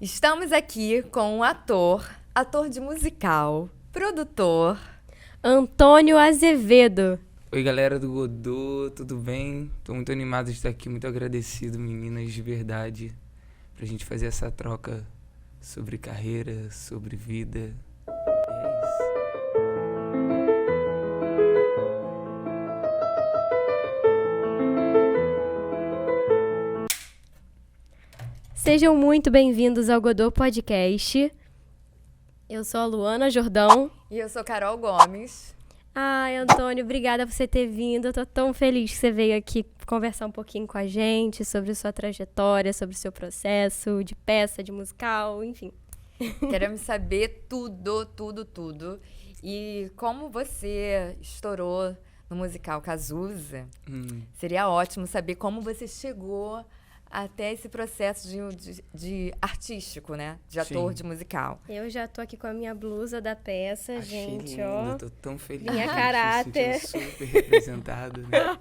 Estamos aqui com um ator de musical, produtor. Antônio Azevedo. Oi, galera do Godô, tudo bem? Tô muito animado de estar aqui, muito agradecido, meninas, de verdade, pra gente fazer essa troca sobre carreira, sobre vida. É isso. Sejam muito bem-vindos ao Godô Podcast. Eu sou a Luana Jordão. E eu sou Carol Gomes. Ai, Antônio, obrigada por você ter vindo. Eu tô tão feliz que você veio aqui conversar um pouquinho com a gente sobre sua trajetória, sobre o seu processo de peça, de musical, enfim. Queremos saber tudo. E como você estourou no musical Cazuza, seria ótimo saber como você chegou até esse processo de artístico, né? De ator Sim. de musical. Eu já tô aqui com a minha blusa da peça, Achei gente, lindo, ó. tô tão feliz. Minha me caráter. sentindo super representado, né?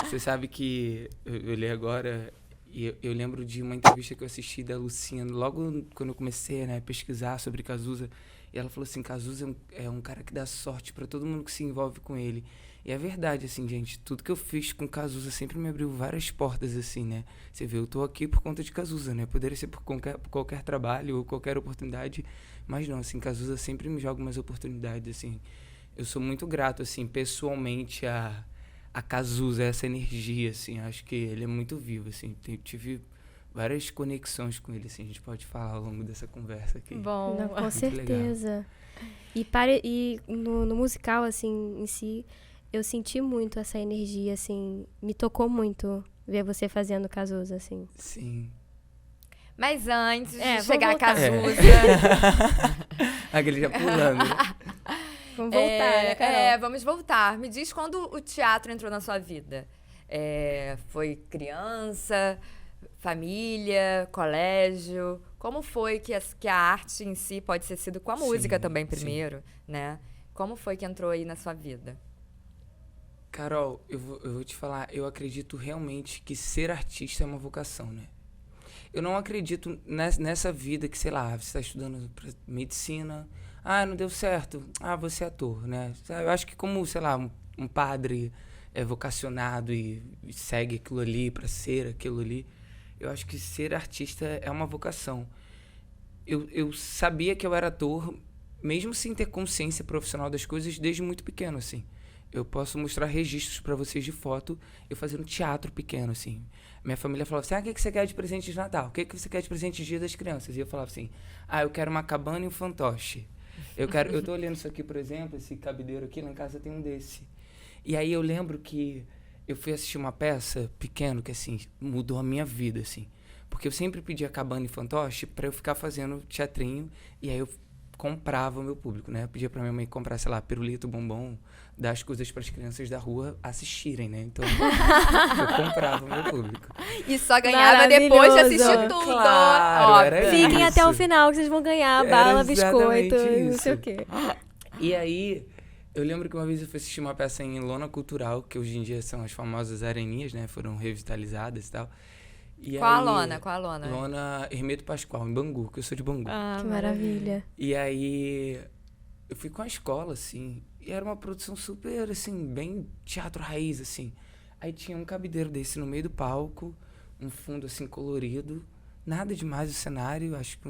Você sabe que eu li agora e eu lembro de uma entrevista que eu assisti da Luciana, logo quando eu comecei, né, a pesquisar sobre Cazuza, e ela falou assim, Cazuza é um cara que dá sorte pra todo mundo que se envolve com ele. E é verdade, assim, gente, tudo que eu fiz com Cazuza sempre me abriu várias portas, assim, né? Você vê, eu tô aqui por conta de Cazuza, né? Poderia ser por qualquer trabalho ou qualquer oportunidade, mas não, assim, Cazuza sempre me joga umas oportunidades, assim. Eu sou muito grato, assim, pessoalmente a Cazuza, essa energia, assim, acho que ele é muito vivo, assim, tive várias conexões com ele, assim, a gente pode falar ao longo dessa conversa aqui. Bom, Não, com Muito certeza. E no musical, assim, em si, eu senti muito essa energia, assim, me tocou muito ver você fazendo Cazuza, assim. Sim. mas antes de vamos chegar a voltar. Cazuza... Aquele já pulando, né? Vamos voltar, né, Carol? Vamos voltar. Me diz quando o teatro entrou na sua vida. Foi criança, família, colégio? Como foi que a arte em si pode ter sido com a música Sim, também sim. primeiro, né? Como foi que entrou aí na sua vida? Carol, eu vou te falar, eu acredito realmente que ser artista é uma vocação, né? Eu não acredito nessa vida que, sei lá, você está estudando pra medicina, não deu certo, você é ator, né? Eu acho que como, sei lá, um padre é vocacionado e segue aquilo ali para ser aquilo ali, eu acho que ser artista é uma vocação. Eu sabia que eu era ator, mesmo sem ter consciência profissional das coisas, desde muito pequeno, assim. Eu posso mostrar registros pra vocês de foto, eu fazendo teatro pequeno, assim. Minha família falava assim, o que você quer de presente de Natal? O que você quer de presente de Dia das Crianças? E eu falava assim, eu quero uma cabana e um fantoche. Eu tô olhando isso aqui, por exemplo, esse cabideiro aqui, lá em casa tem um desse. E aí eu lembro que eu fui assistir uma peça pequeno que, assim, mudou a minha vida, assim. Porque eu sempre pedia cabana e fantoche pra eu ficar fazendo teatrinho, e aí eu comprava o meu público, né? Eu pedia pra minha mãe comprar, sei lá, pirulito, bombom, dar as coisas para as crianças da rua assistirem, né? Então, eu comprava o meu público. E só ganhava depois de assistir Maravilhoso. tudo. Claro, óbvio. era Fiquem até o isso. final que vocês vão ganhar Era bala, biscoito, exatamente não isso. sei o quê. E aí, eu lembro que uma vez eu fui assistir uma peça em lona cultural, que hoje em dia são as famosas areninhas, né? Foram revitalizadas e tal. E Qual a aí, lona? Qual a lona? Lona Hermeto Pascoal, em Bangu, que eu sou de Bangu. Que maravilha. E aí, eu fui com a escola, assim, e era uma produção super, assim, bem teatro raiz, assim. Aí tinha um cabideiro desse no meio do palco, um fundo, assim, colorido, nada demais o cenário, acho que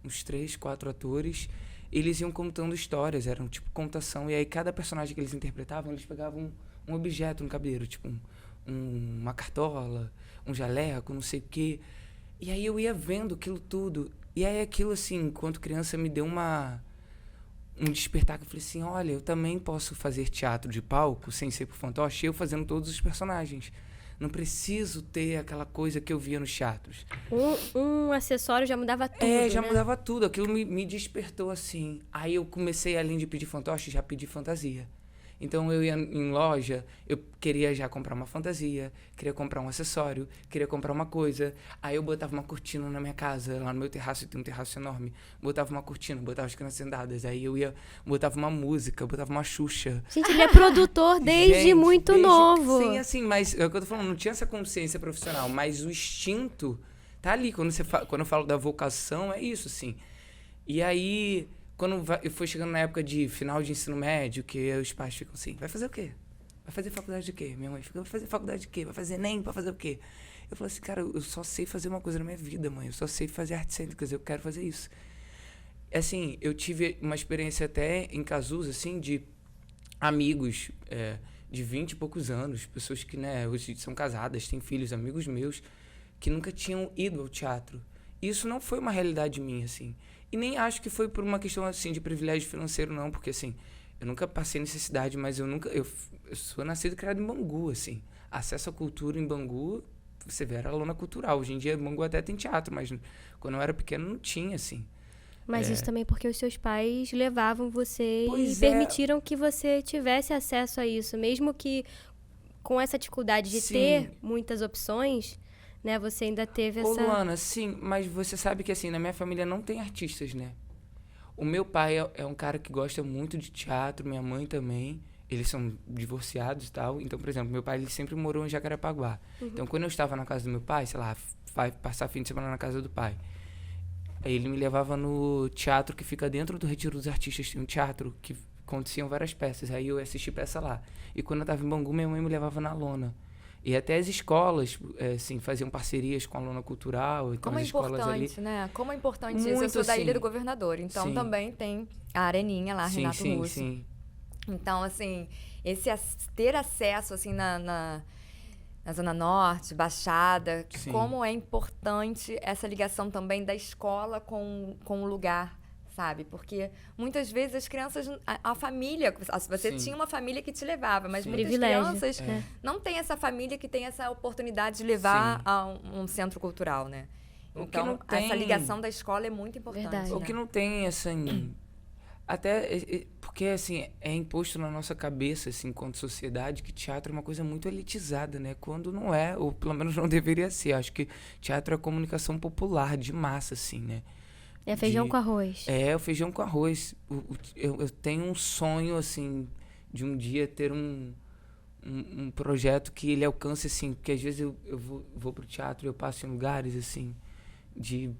uns 3, 4 atores. Eles iam contando histórias, eram tipo contação, e aí cada personagem que eles interpretavam, eles pegavam um objeto no cabideiro, tipo uma cartola, um jaleco, não sei o quê. E aí eu ia vendo aquilo tudo, e aí aquilo, assim, enquanto criança, me deu um despertar, que eu falei assim, olha, eu também posso fazer teatro de palco, sem ser por fantoche, eu fazendo todos os personagens. Não preciso ter aquela coisa que eu via nos teatros. Um acessório já mudava tudo, Já né? mudava tudo, aquilo me despertou, assim. Aí eu comecei, além de pedir fantoche, já pedir fantasia. Então eu ia em loja, eu queria já comprar uma fantasia, queria comprar um acessório, queria comprar uma coisa. Aí eu botava uma cortina na minha casa, lá no meu terraço, tem um terraço enorme. Botava uma cortina, botava as crianças sentadas. Aí eu ia, botava uma música, botava uma Xuxa. Gente, ele é produtor desde Gente, muito novo. Sim, assim, mas é o que eu tô falando, não tinha essa consciência profissional, mas o instinto Tá ali, quando eu falo da vocação, é isso, assim. E aí, quando eu fui chegando na época de final de ensino médio, que os pais ficam assim, vai fazer o quê? Vai fazer faculdade de quê? Minha mãe fica, vai fazer faculdade de quê? Vai fazer ENEM? Vai fazer o quê? Eu falei assim, cara, eu só sei fazer uma coisa na minha vida, mãe. Eu só sei fazer artes cênicas, eu quero fazer isso. Assim, eu tive uma experiência até em Casusa, assim, de amigos de 20 e poucos anos, pessoas que, né, hoje são casadas, têm filhos, amigos meus, que nunca tinham ido ao teatro. Isso não foi uma realidade minha, assim. E nem acho que foi por uma questão, assim, de privilégio financeiro, não, porque, assim, eu nunca passei necessidade, mas eu sou nascido e criado em Bangu, assim. Acesso à cultura em Bangu, você vê, era lona cultural. Hoje em dia, Bangu até tem teatro, mas quando eu era pequeno não tinha, assim. Mas isso também porque os seus pais levavam você Pois e permitiram que você tivesse acesso a isso. Mesmo que com essa dificuldade de ter muitas opções, né? Você ainda teve essa... Ô, Luana, sim, mas você sabe que, assim, na minha família não tem artistas, né? O meu pai é um cara que gosta muito de teatro, minha mãe também. Eles são divorciados e tal. Então, por exemplo, meu pai ele sempre morou em Jacarepaguá. Então, quando eu estava na casa do meu pai, sei lá, vai passar fim de semana na casa do pai. Aí ele me levava no teatro que fica dentro do Retiro dos Artistas. Tem um teatro que aconteciam várias peças. Aí eu assisti peça lá. E quando eu estava em Bangu, minha mãe me levava na lona. E até as escolas, assim, faziam parcerias com a lona cultural. Então Como é as escolas importante, ali... né? Como é importante Muito, isso. Eu sou da assim. Ilha do Governador, então Sim. também tem a Areninha lá, Renato Russo. Sim. Então, assim, ter acesso, assim, na Zona Norte, Baixada, Sim. como é importante essa ligação também da escola com o lugar, sabe? Porque muitas vezes as crianças, a família, você Sim. tinha uma família que te levava, mas Sim. muitas Privilégio. crianças não têm essa família que tem essa oportunidade de levar Sim. a um centro cultural, né? O que Então, não tem- essa ligação da escola é muito importante. Verdade. O né? que não tem, assim... Até porque, assim, é imposto na nossa cabeça, assim, enquanto sociedade, que teatro é uma coisa muito elitizada, né? Quando não é, ou pelo menos não deveria ser. Acho que teatro é comunicação popular, de massa, assim, né? É feijão com arroz. É, o feijão com arroz. Eu tenho um sonho, assim, de um dia ter um projeto que ele alcance, assim, porque às vezes eu vou pro teatro e eu passo em lugares, assim, de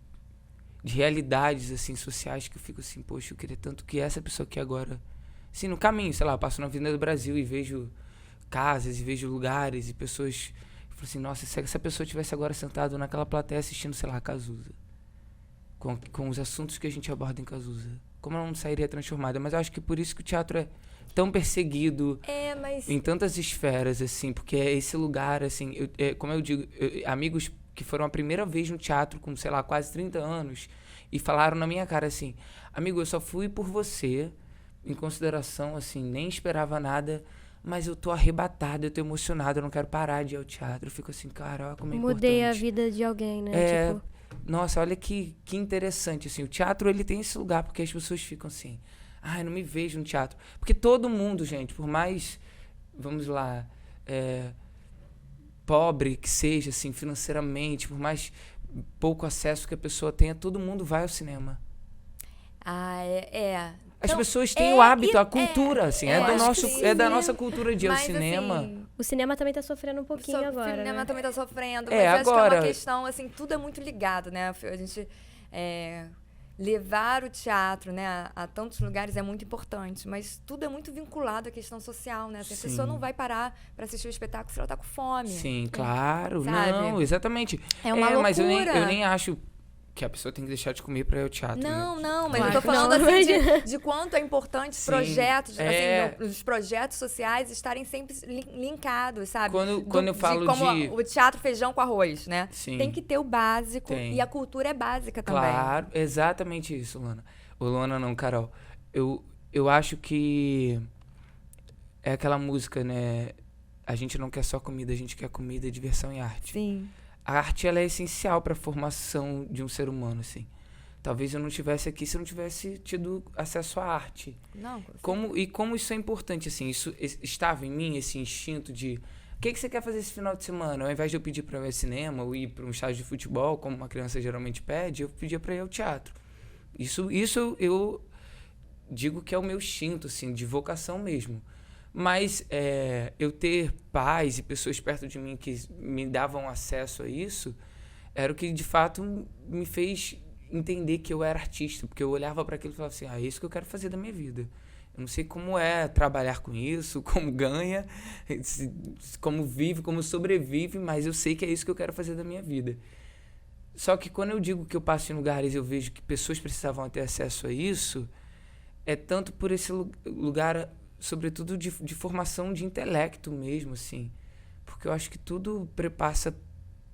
realidades, assim, sociais, que eu fico assim, poxa, eu queria tanto que essa pessoa aqui agora... Assim, no caminho, sei lá, eu passo na Avenida do Brasil e vejo casas, e vejo lugares, e pessoas... Eu falo assim, nossa, se essa pessoa tivesse agora sentado naquela plateia assistindo, sei lá, Casusa, com os assuntos que a gente aborda em Casusa, como ela não sairia transformada? Mas eu acho que por isso que o teatro é tão perseguido Mas... em tantas esferas, assim, porque é esse lugar, assim, como eu digo, amigos que foram a primeira vez no teatro com, sei lá, quase 30 anos, e falaram na minha cara assim, amigo, eu só fui por você, em consideração, assim, nem esperava nada, mas eu tô arrebatado, eu tô emocionado, eu não quero parar de ir ao teatro. Eu fico assim, cara, olha como é importante. Mudei a vida de alguém, né? Tipo, Nossa, olha que interessante, assim, o teatro, ele tem esse lugar, porque as pessoas ficam assim, ai, não me vejo no teatro. Porque todo mundo, gente, por mais, vamos lá, pobre que seja, assim, financeiramente, por mais pouco acesso que a pessoa tenha, todo mundo vai ao cinema. As pessoas têm o hábito, a cultura, assim, da nossa cultura de ir ao cinema. Assim, o cinema também tá sofrendo um pouquinho agora, O cinema né? também tá sofrendo, mas acho que é agora... uma questão, assim, tudo é muito ligado, né? A gente levar o teatro, né, a tantos lugares é muito importante, mas tudo é muito vinculado à questão social, né? Assim, a pessoa não vai parar para assistir o espetáculo se ela tá com fome. Sim, claro. Sabe? Não, exatamente. É uma loucura. Mas eu nem acho que a pessoa tem que deixar de comer para ir ao teatro. Não, mas Claro eu tô que falando não. assim de quanto é importante Sim, projetos, assim, os projetos sociais estarem sempre linkados, sabe? Quando eu falo como de... o teatro feijão com arroz, né? Sim. Tem que ter o básico Tem. e a cultura é básica também. Claro, exatamente isso, Luana. Ô, Luana não, Carol. Eu acho que é aquela música, né? A gente não quer só comida, a gente quer comida, diversão e arte. Sim. A arte, ela é essencial para a formação de um ser humano, assim. Talvez eu não estivesse aqui se eu não tivesse tido acesso à arte. Não, Como isso é importante, assim, isso estava em mim, esse instinto de... O que você quer fazer esse final de semana? Ao invés de eu pedir para ir ao cinema ou ir para um estádio de futebol, como uma criança geralmente pede, eu pedia para ir ao teatro. Isso eu digo que é o meu instinto, assim, de vocação mesmo. Mas eu ter pais e pessoas perto de mim que me davam acesso a isso, era o que de fato me fez entender que eu era artista, porque eu olhava para aquilo e falava assim, é isso que eu quero fazer da minha vida. Eu não sei como é trabalhar com isso, como ganha, como vive, como sobrevive, mas eu sei que é isso que eu quero fazer da minha vida. Só que quando eu digo que eu passo em lugares e eu vejo que pessoas precisavam ter acesso a isso, é tanto por esse lugar, sobretudo de formação de intelecto mesmo, assim. Porque eu acho que tudo prepassa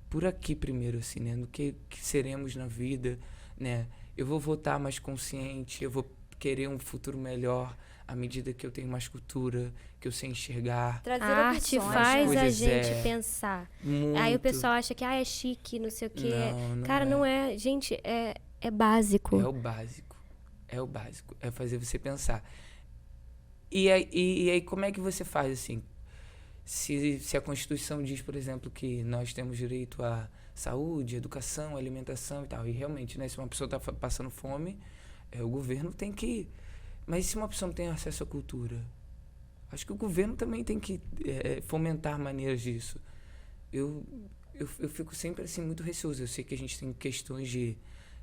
por aqui primeiro, assim, né? No que seremos na vida, né? Eu vou voltar mais consciente, eu vou querer um futuro melhor à medida que eu tenho mais cultura, que eu sei enxergar. A arte faz a gente pensar. Muito. Aí o pessoal acha que é chique, não sei o quê. Não Cara, é. não é. Gente, é básico. É o básico. É o básico. É fazer você pensar. E aí como é que você faz, assim? Se a Constituição diz, por exemplo, que nós temos direito à saúde, educação, alimentação e tal, e realmente, né, se uma pessoa está passando fome, o governo tem que... Mas se uma pessoa não tem acesso à cultura? Acho que o governo também tem que fomentar maneiras disso. Eu fico sempre assim muito receoso. Eu sei que a gente tem questões de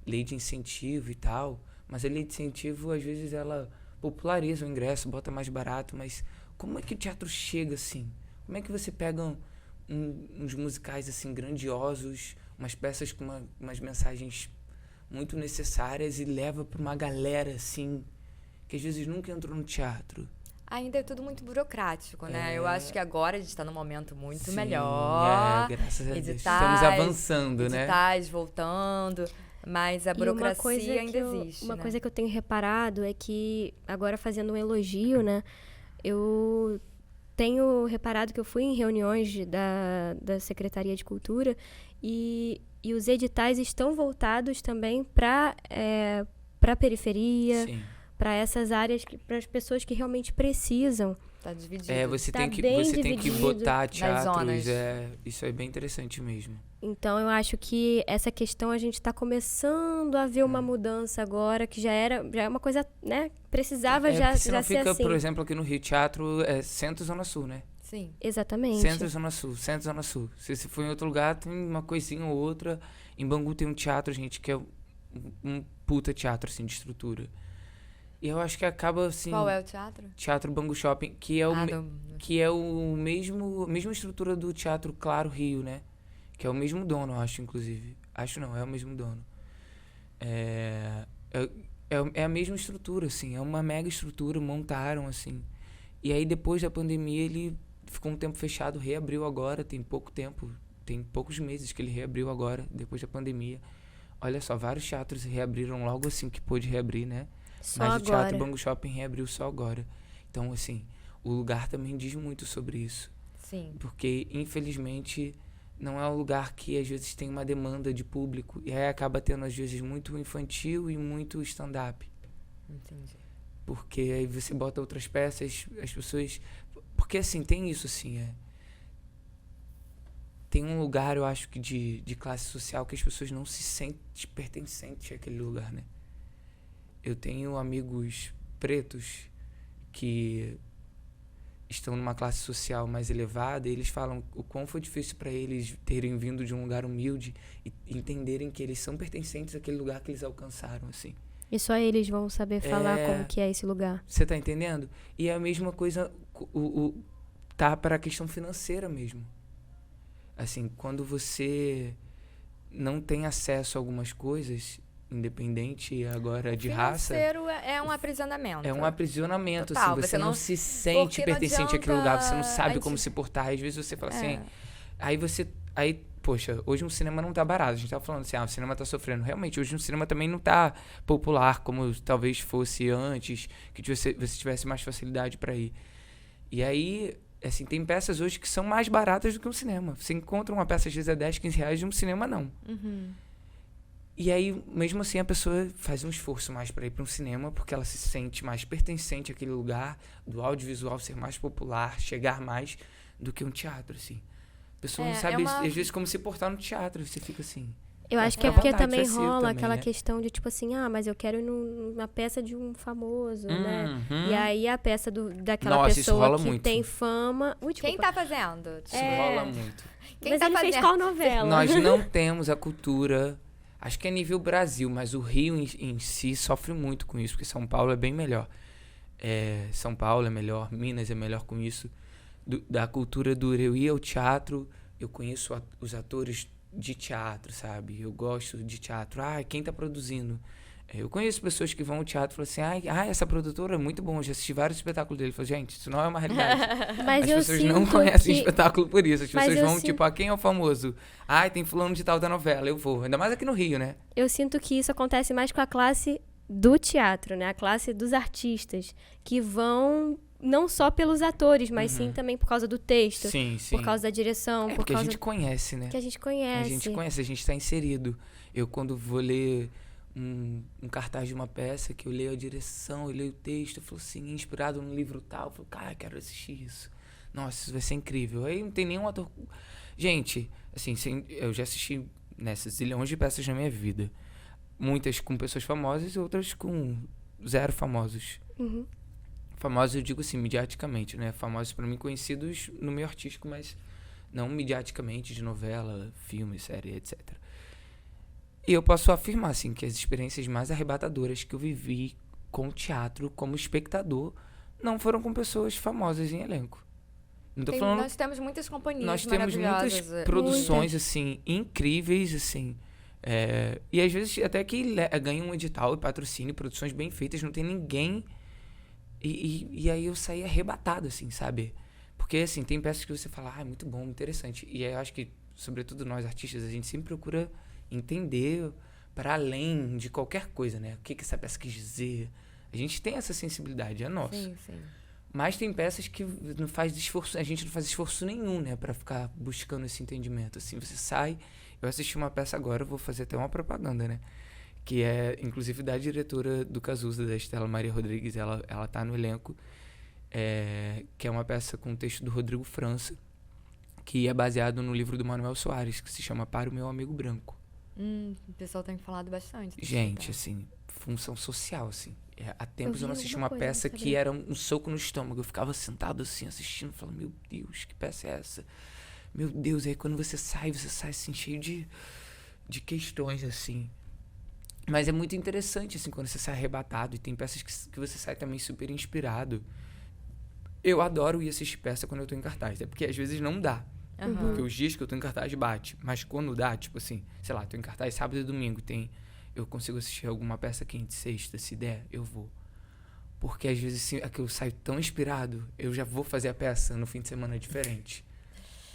lei de incentivo e tal, mas a lei de incentivo, às vezes, ela populariza o ingresso, bota mais barato, mas como é que o teatro chega assim? Como é que você pega uns musicais assim grandiosos, umas peças com umas mensagens muito necessárias e leva para uma galera assim que às vezes nunca entrou no teatro? Ainda é tudo muito burocrático, né? Eu acho que agora a gente está num momento muito Sim, melhor. Graças a Deus. Editais, Estamos avançando, né? Editais voltando, mas a burocracia ainda existe. Uma coisa que eu tenho reparado é que, agora fazendo um elogio, né? Eu tenho reparado que eu fui em reuniões da Secretaria de Cultura e os editais estão voltados também para a periferia, para essas áreas, para as pessoas que realmente precisam. Tá dividido. Você tá tem que botar teatros. Isso é bem interessante mesmo. Então, eu acho que essa questão a gente está começando a ver uma mudança agora, que já é uma coisa, né? Precisava já se não ser fica, assim. por exemplo, aqui no Rio, teatro é Centro Zona Sul, né? Sim. Exatamente. Centro Zona Sul, Centro Zona Sul. Se for em outro lugar, tem uma coisinha ou outra. Em Bangu tem um teatro, gente, que é um puta teatro, assim, de estrutura. E eu acho que acaba, assim... Qual é o teatro? Teatro Bangu Shopping, que é a mesma estrutura do Teatro Claro Rio, né? Que é o mesmo dono, acho, inclusive. Acho não, é o mesmo dono. É a mesma estrutura, assim. É uma mega estrutura, montaram, assim. E aí, depois da pandemia, ele ficou um tempo fechado, reabriu agora, tem pouco tempo. Tem poucos meses que ele reabriu agora, depois da pandemia. Olha só, vários teatros reabriram logo assim que pôde reabrir, né? Mas o Teatro Bangu Shopping reabriu só agora. Então, assim, o lugar também diz muito sobre isso. Sim. Porque, infelizmente, não é um lugar que às vezes tem uma demanda de público. E aí acaba tendo, às vezes, muito infantil e muito stand-up. Entendi. Porque aí você bota outras peças, as pessoas... Porque, assim, tem isso, assim, tem um lugar, eu acho que de classe social que as pessoas não se sentem pertencentes àquele lugar, né? Eu tenho amigos pretos que estão numa classe social mais elevada e eles falam o quão foi difícil para eles terem vindo de um lugar humilde e entenderem que eles são pertencentes àquele lugar que eles alcançaram, assim. E só eles vão saber falar como que é esse lugar. Você tá entendendo? E é a mesma coisa tá para a questão financeira mesmo. Assim, quando você não tem acesso a algumas coisas, independente agora de raça... Financeiro é um aprisionamento. É um aprisionamento, total, assim, você não se sente pertencente àquele lugar, você não sabe como se portar. Às vezes você fala assim... Aí, poxa, hoje um cinema não tá barato. A gente tava falando assim, o cinema tá sofrendo. Realmente, hoje um cinema também não tá popular como talvez fosse antes, que você tivesse mais facilidade para ir. E aí... Assim, tem peças hoje que são mais baratas do que um cinema. Você encontra uma peça, às vezes, a 10, 15 reais de um cinema, não. Uhum. E aí, mesmo assim, a pessoa faz um esforço mais para ir para um cinema, porque ela se sente mais pertencente àquele lugar, do audiovisual ser mais popular, chegar mais do que um teatro, assim. A pessoa não sabe, às vezes, como se portar no teatro. Você fica assim... Eu acho que fica é à porque vontade, também isso é seu rola também, aquela né? questão de, tipo assim, mas eu quero ir numa peça de um famoso, né? Uhum. E aí a peça daquela Nossa, isso pessoa rola que muito. tem fama... Ui, Quem desculpa. tá fazendo? Isso rola muito. Quem Mas tá ele fez fazendo? qual novela? Nós não temos a cultura, acho que é nível Brasil, mas o Rio em si sofre muito com isso, porque São Paulo é bem melhor. São Paulo é melhor, Minas é melhor com isso. Da cultura dura. Eu ia ao teatro, eu conheço os atores de teatro, sabe? Eu gosto de teatro. Quem tá produzindo? Eu conheço pessoas que vão ao teatro e falam assim, essa produtora é muito bom, eu já assisti vários espetáculos dele. Eu falo, gente, isso não é uma realidade. Mas As eu pessoas sinto não conhecem que... espetáculo por isso. As Mas pessoas eu vão, sinto- tipo, quem é o famoso? Tem fulano de tal da novela, eu vou. Ainda mais aqui no Rio, né? Eu sinto que isso acontece mais com a classe do teatro, né? A classe dos artistas, que vão não só pelos atores, mas sim também por causa do texto, Sim, sim. por causa da direção, por Porque a causa gente conhece, né? que a gente A conhece. gente conhece, a gente tá inserido. Eu, quando vou ler um cartaz de uma peça, que eu leio a direção, eu leio o texto, eu falo assim, inspirado num livro tal, eu falo, cara, quero assistir isso. Nossa, isso vai ser incrível. Aí não tem nenhum ator... Gente, assim, eu já assisti nessas zilhões de peças na minha vida. Muitas com pessoas famosas e outras com zero famosos. Uhum. Famosos eu digo assim, mediaticamente, né? Famosos pra mim, conhecidos no meio artístico, mas não mediaticamente, de novela, filme, série, etc. E eu posso afirmar, assim, que as experiências mais arrebatadoras que eu vivi com o teatro como espectador não foram com pessoas famosas em elenco. Não tô falando... Nós temos muitas companhias Nós temos muitas maravilhosas. produções, assim, incríveis, assim. E às vezes até que ganham um edital e patrocínio, produções bem feitas, não tem ninguém. E aí eu saí arrebatado, assim, sabe? Porque, assim, tem peças que você fala, é muito bom, interessante. E aí eu acho que, sobretudo nós artistas, a gente sempre procura entender para além de qualquer coisa, né? O que essa peça quis dizer. A gente tem essa sensibilidade, é nosso. Sim, sim. Mas tem peças que não faz esforço, a gente não faz esforço nenhum, né, pra ficar buscando esse entendimento. Assim, você sai. Eu assisti uma peça agora, eu vou fazer até uma propaganda, né? Que é, inclusive, da diretora do Cazuza, da Estela Maria Rodrigues. Ela tá no elenco. Que é uma peça com o texto do Rodrigo França, que é baseado no livro do Manuel Soares, que se chama Para o Meu Amigo Branco. O pessoal tem falado bastante. Gente, assim, função social, assim. Há tempos eu não assisti alguma uma coisa, peça não que sabia. era um soco no estômago. Eu ficava sentado assim, assistindo, falando, meu Deus, que peça é essa? Meu Deus, aí quando você sai assim, cheio de questões, assim. Mas é muito interessante, assim, quando você sai arrebatado. E tem peças que você sai também super inspirado. Eu adoro ir assistir peça quando eu tô em cartaz. É porque às vezes não dá. Porque os dias que eu tô em cartaz bate. Mas quando dá, tipo assim, sei lá, tô em cartaz sábado e domingo, eu consigo assistir alguma peça quinta e sexta, se der, eu vou. Porque às vezes assim, é que eu saio tão inspirado, eu já vou fazer a peça no fim de semana diferente.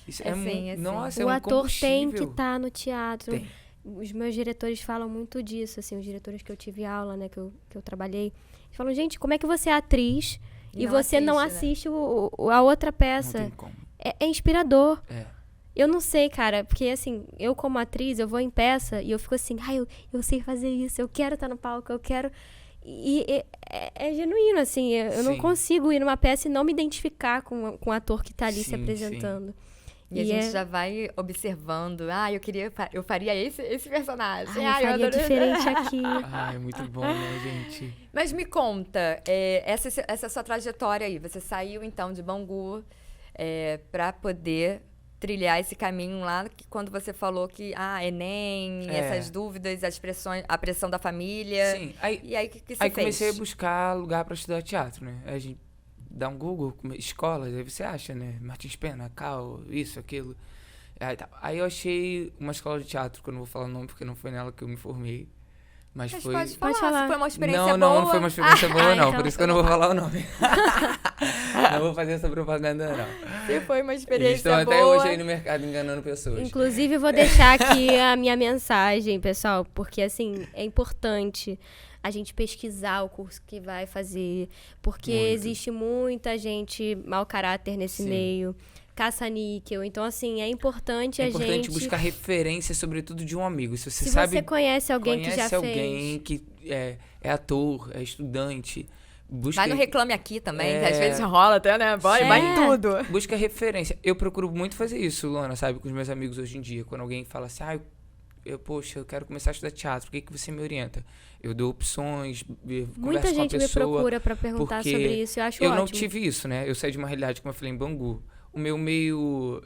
Isso é muito... Nossa, O é um ator tem que combustível. estar no teatro. Tem. Os meus diretores falam muito disso, assim, os diretores que eu tive aula, né, que eu trabalhei. Eles falam, gente, como é que você é atriz e não você não assiste, assiste a outra Não peça? tem como. É inspirador. É. Eu não sei, cara, porque assim, eu como atriz, eu vou em peça e eu fico assim, eu sei fazer isso, eu quero estar no palco, eu quero... E é genuíno, assim, eu não Sim. consigo ir numa peça e não me identificar com o ator que tá ali se Sim, apresentando. E a gente já vai observando. Eu faria esse personagem. Eu faria adorei. diferente aqui. É muito bom, né, gente? Mas me conta, essa sua trajetória aí. Você saiu, então, de Bangu para poder trilhar esse caminho lá, que quando você falou que, Enem, essas dúvidas, a pressão da família. Sim. E aí, o que você Aí fez? comecei a buscar lugar pra estudar teatro, né? Aí a gente dá um Google, escola, aí você acha, né? Martins Pena, Cal, isso, aquilo. Aí eu achei uma escola de teatro, que eu não vou falar o nome porque não foi nela que eu me formei. Mas foi... Pode falar. Se foi uma experiência boa. Não foi uma experiência boa, não. então Por isso que eu não vou falar o nome. Não vou fazer essa propaganda, não. Se foi uma Eles experiência estão boa. até hoje aí no mercado enganando pessoas. Inclusive, eu vou deixar aqui a minha mensagem, pessoal, porque, assim, é importante a gente pesquisar o curso que vai fazer, porque Muito. existe muita gente mau caráter nesse Sim. meio, caça-níquel. Então, assim, é importante É importante gente... buscar referência, sobretudo de um amigo. Se você Se sabe, você conhece alguém que já alguém fez... que é ator, é estudante, busca, Vai no Reclame Aqui também, que às vezes rola até, né? Vai em tudo. busca referência. Eu procuro muito fazer isso, Luana, sabe, com os meus amigos hoje em dia. Quando alguém fala assim, poxa, eu quero começar a estudar teatro, o que você me orienta? Eu dou opções, Muita converso com a gente pessoa. me procura pra perguntar sobre isso, eu acho ótimo. Eu não tive isso, né? Eu saí de uma realidade, como eu falei, em Bangu. O meu meio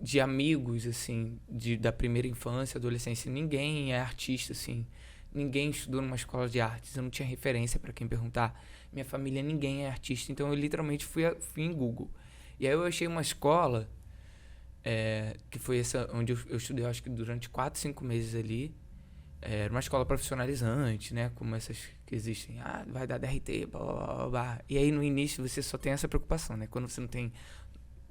de amigos, assim, da primeira infância, adolescência, ninguém é artista, assim. Ninguém estudou numa escola de artes, eu não tinha referência pra quem perguntar. Minha família, ninguém é artista, então eu literalmente fui em Google. E aí eu achei uma escola, que foi essa onde eu estudei, acho que durante 4, 5 meses ali. Era uma escola profissionalizante, né? Como essas que existem. Vai dar DRT, blá, blá, blá, blá. E aí no início você só tem essa preocupação, né? Quando você não tem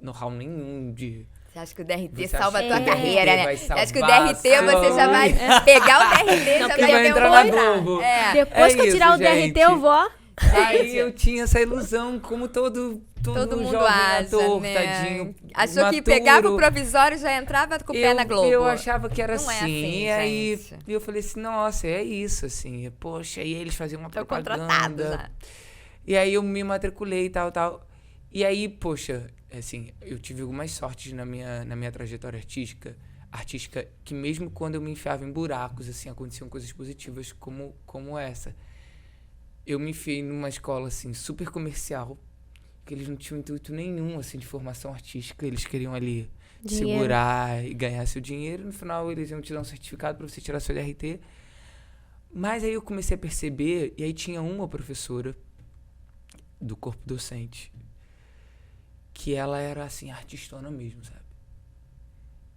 know-how nenhum de... Você acha que o DRT Você salva a acha tua que o DRT carreira, né? vai Você acha que o salvar DRT a você sua já vai vida? pegar o DRT, Não, já porque vai entrar na demorar. Globo. Depois que eu isso, tirar o DRT, gente. eu vou. Aí eu tinha essa ilusão, como todo Mundo jovem acha, ator, né? tadinho, Achou que imaturo. pegava o provisório e já entrava com o pé na Globo. Eu achava que era Não assim. é assim, E aí gente. eu falei assim, nossa, é isso, assim. Poxa, e eles faziam uma Tô contratado propaganda. já. E aí eu me matriculei e tal. E aí, poxa, assim, eu tive algumas sortes na minha trajetória artística, que mesmo quando eu me enfiava em buracos, assim, aconteciam coisas positivas como essa. Eu me enfiei numa escola, assim, super comercial, que eles não tinham intuito nenhum, assim, de formação artística. Eles queriam ali Dinheiro. segurar e ganhar seu dinheiro. No final, eles iam te dar um certificado para você tirar seu DRT. Mas aí eu comecei a perceber, e aí tinha uma professora do corpo docente, que ela era, assim, artistona mesmo, sabe?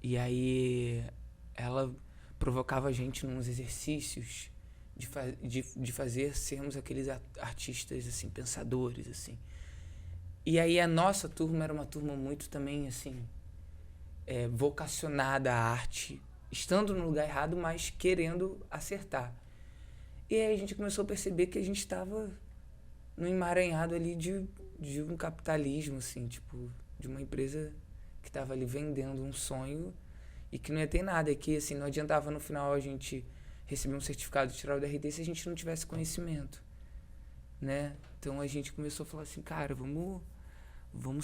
E aí ela provocava a gente nos exercícios de fazer sermos aqueles artistas, assim, pensadores, assim. E aí a nossa turma era uma turma muito também, assim, vocacionada à arte, estando no lugar errado, mas querendo acertar. E aí a gente começou a perceber que a gente estava no emaranhado ali de um capitalismo, assim, tipo, de uma empresa que estava ali vendendo um sonho e que não ia ter nada. E que, assim, não adiantava no final a gente receber um certificado de tirar o DRT se a gente não tivesse conhecimento, né? Então a gente começou a falar assim, cara, vamos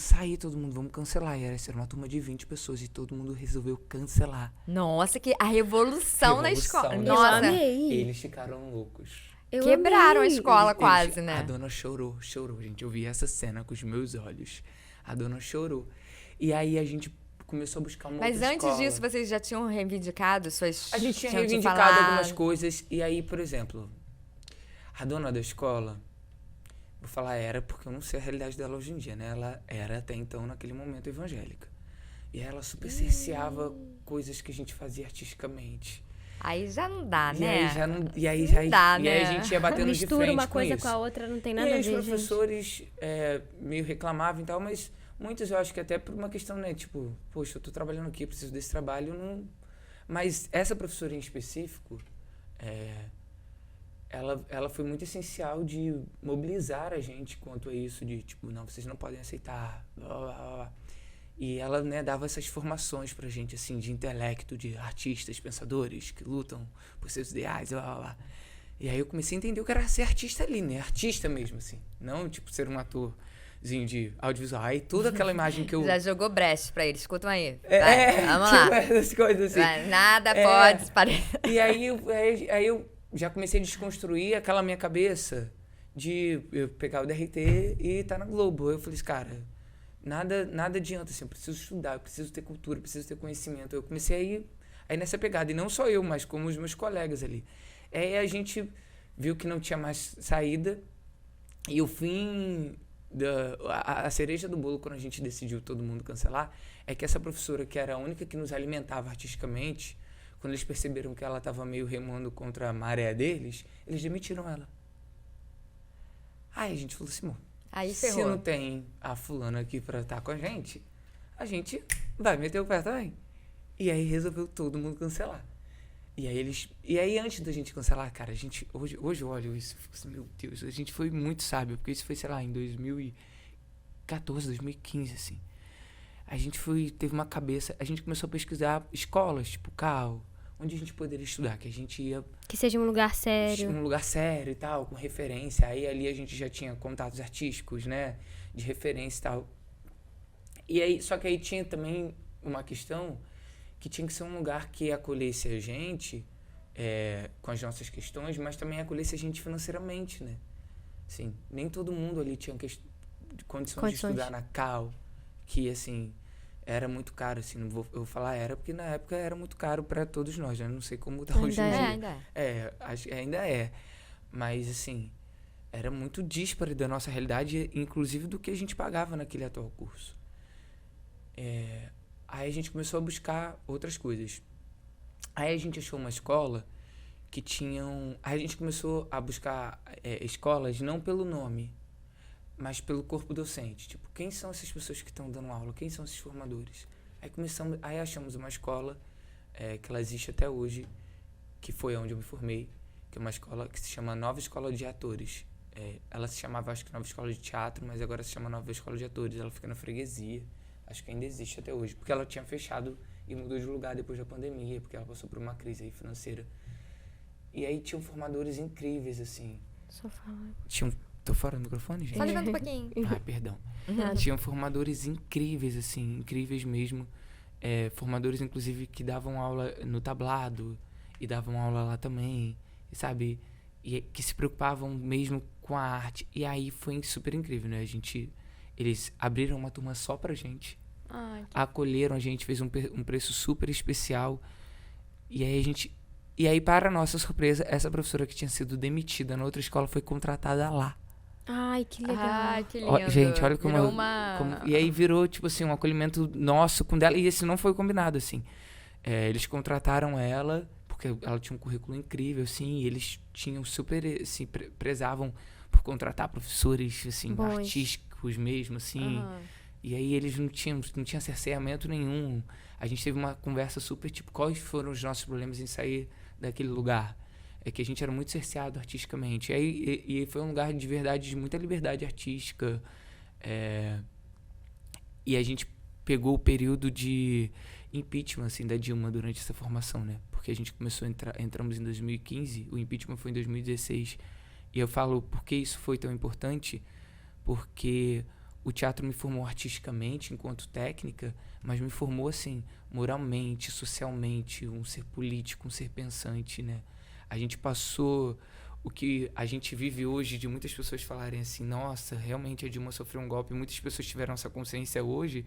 sair todo mundo, vamos cancelar. E era uma turma de 20 pessoas e todo mundo resolveu cancelar. Nossa, que a revolução na escola. Revolução, né? Nossa, Eu amei. Eles ficaram loucos. Eu quebraram a amei. escola quase, Eles- né? A dona chorou, gente. Eu vi essa cena com os meus olhos. A dona chorou. E aí a gente começou a buscar uma Mas outra antes escola. disso, vocês já tinham reivindicado suas... A gente tinha tinham te reivindicado falado? algumas coisas. E aí, por exemplo, a dona da escola, vou falar era porque eu não sei a realidade dela hoje em dia, né? Ela era até então, naquele momento, evangélica. E ela super cerceava coisas que a gente fazia artisticamente. Aí já não dá, E né? aí já não. E aí, Não já, dá, e aí né? a gente ia batendo de Mistura frente uma com coisa isso. com a outra, não tem E nada aí a os ver, gente. professores meio reclamavam e tal, mas muitos eu acho que até por uma questão, né? Tipo, poxa, eu tô trabalhando aqui, eu preciso desse trabalho, não... Mas essa professora em específico, ela foi muito essencial de mobilizar a gente quanto a isso, de tipo, não, vocês não podem aceitar, blá, blá, blá, blá. E ela, né, dava essas formações pra gente, assim, de intelecto, de artistas, pensadores que lutam por seus ideais, blá, blá, blá. E aí eu comecei a entender o que era ser artista ali, né? Artista mesmo, assim. Não, tipo, ser um atorzinho de audiovisual. Aí toda aquela imagem que eu... Já jogou brecha pra eles, escutam aí. Vai, vamos lá. tipo, essas coisas assim. Vai, nada pode parecer. E aí eu já comecei a desconstruir aquela minha cabeça de eu pegar o DRT e tá na Globo. Eu falei assim, cara, nada adianta, assim, eu preciso estudar, eu preciso ter cultura, eu preciso ter conhecimento. Eu comecei a ir nessa pegada, e não só eu, mas como os meus colegas ali. Aí a gente viu que não tinha mais saída, e o fim, a cereja do bolo, quando a gente decidiu todo mundo cancelar, é que essa professora, que era a única que nos alimentava artisticamente, quando eles perceberam que ela estava meio remando contra a maré deles, eles demitiram ela. Aí a gente falou assim, Aí se ferrou. não tem a fulana aqui pra estar com a gente vai meter o pé também. E aí resolveu todo mundo cancelar. E aí antes da gente cancelar, cara, a gente, hoje eu olho isso e fico assim, meu Deus, a gente foi muito sábio, porque isso foi, sei lá, em 2014, 2015, assim. A gente teve uma cabeça, a gente começou a pesquisar escolas, tipo CAU, onde a gente poderia estudar, que a gente ia... Que seja um lugar sério. Um lugar sério e tal, com referência. Aí ali a gente já tinha contatos artísticos, né? De referência e tal. E aí, só que aí tinha também uma questão que tinha que ser um lugar que acolhesse a gente com as nossas questões, mas também acolhesse a gente financeiramente, né? Assim, nem todo mundo ali tinha condições de estudar na Cal, que, assim, era muito caro, assim, eu vou falar era, porque na época era muito caro para todos nós, né? Não sei como tá hoje em dia. Ainda é. Acho que ainda é. Mas, assim, era muito díspare da nossa realidade, inclusive do que a gente pagava naquele atual curso. Aí a gente começou a buscar outras coisas. Aí a gente achou uma escola que tinham... Aí a gente começou a buscar escolas não pelo nome, mas pelo corpo docente. Tipo, quem são essas pessoas que estão dando aula? Quem são esses formadores? Aí achamos uma escola que ela existe até hoje, que foi onde eu me formei, que é uma escola que se chama Nova Escola de Atores. Ela se chamava, acho que Nova Escola de Teatro, mas agora se chama Nova Escola de Atores. Ela fica na Freguesia. Acho que ainda existe até hoje, porque ela tinha fechado e mudou de lugar depois da pandemia, porque ela passou por uma crise aí financeira. E aí tinham formadores incríveis, assim. Só fala. Tô fora do microfone, gente? Só levanta um pouquinho. Perdão. Nada. Tinham formadores incríveis, assim, incríveis mesmo. Formadores, inclusive, que davam aula no tablado e davam aula lá também, sabe? E que se preocupavam mesmo com a arte. E aí foi super incrível, né? Eles abriram uma turma só pra gente. Acolheram a gente, fez um preço super especial. E aí, para nossa surpresa, essa professora que tinha sido demitida na outra escola foi contratada lá. Ai, que legal. Ai, que lindo. Gente, olha como... Virou E aí virou, tipo assim, um acolhimento nosso com dela. E esse não foi combinado, assim. Eles contrataram ela, porque ela tinha um currículo incrível, assim. E eles tinham super, assim, prezavam por contratar professores, assim, Bons. artísticos mesmo, assim. E aí eles não tinham cerceamento nenhum. A gente teve uma conversa super, tipo, quais foram os nossos problemas em sair daquele lugar? É que a gente era muito cerceado artisticamente. E foi um lugar de verdade, de muita liberdade artística. E a gente pegou o período de impeachment, assim, da Dilma durante essa formação, né? Porque a gente entramos em 2015, o impeachment foi em 2016. E eu falo, por que isso foi tão importante? Porque o teatro me formou artisticamente, enquanto técnica, mas me formou, assim, moralmente, socialmente, um ser político, um ser pensante, né? A gente passou o que a gente vive hoje, de muitas pessoas falarem assim, nossa, realmente a Dilma sofreu um golpe, muitas pessoas tiveram essa consciência hoje.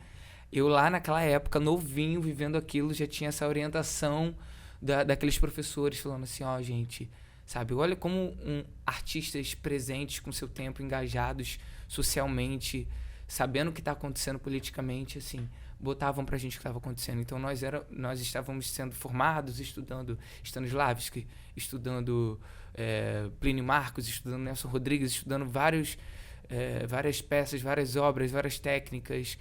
Eu lá naquela época, novinho, vivendo aquilo, já tinha essa orientação daqueles professores falando assim, ó, gente, sabe, olha como artistas presentes com seu tempo, engajados socialmente, sabendo o que está acontecendo politicamente, assim, botavam pra gente o que estava acontecendo. Então nós estávamos sendo formados, estudando Stanislavski, estudando Plínio Marcos, estudando Nelson Rodrigues, estudando várias peças, várias obras, várias técnicas,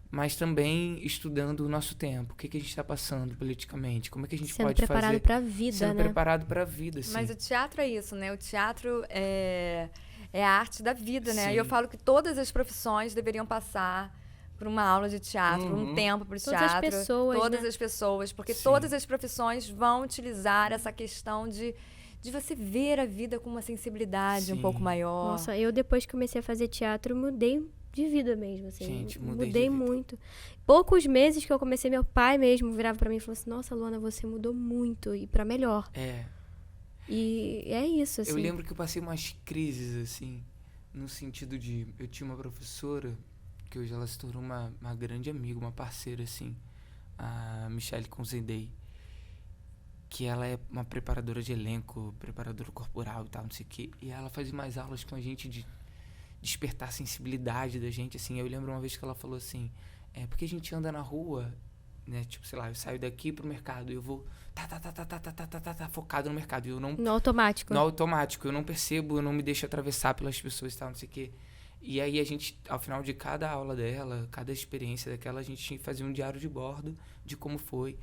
mas também estudando o nosso tempo, o que a gente está passando politicamente, como é que a gente sendo pode fazer... Sendo preparado para a vida, sendo né? preparado para a vida, assim. Mas o teatro é isso, né? O teatro é a arte da vida, né? Sim. E eu falo que todas as profissões deveriam passar por uma aula de teatro, um tempo para o teatro. Todas as pessoas, Todas né? as pessoas, porque Sim. todas as profissões vão utilizar essa questão de você ver a vida com uma sensibilidade um Sim. pouco maior. Nossa, eu depois que comecei a fazer teatro, mudei de vida mesmo, assim. Gente, mudei de mudei vida. muito. Poucos meses que eu comecei, meu pai mesmo virava pra mim e falou assim, nossa, Luana, você mudou muito e pra melhor. E é isso, assim. Eu lembro que eu passei umas crises, assim, no sentido de... Eu tinha uma professora, que hoje ela se tornou uma grande amiga, uma parceira, assim, a Michelle Conzendei, que ela é uma preparadora de elenco, preparadora corporal e tal, não sei o quê. E ela fazia mais aulas com a gente de despertar a sensibilidade da gente, assim. Eu lembro uma vez que ela falou assim, porque a gente anda na rua, né, tipo, sei lá, eu saio daqui pro mercado e eu vou focado no mercado. Eu não, No automático. no automático, eu não percebo, eu não me deixo atravessar pelas pessoas e tal, não sei o quê. E aí a gente, ao final de cada aula dela, cada experiência daquela, a gente fazia um diário de bordo de como foi.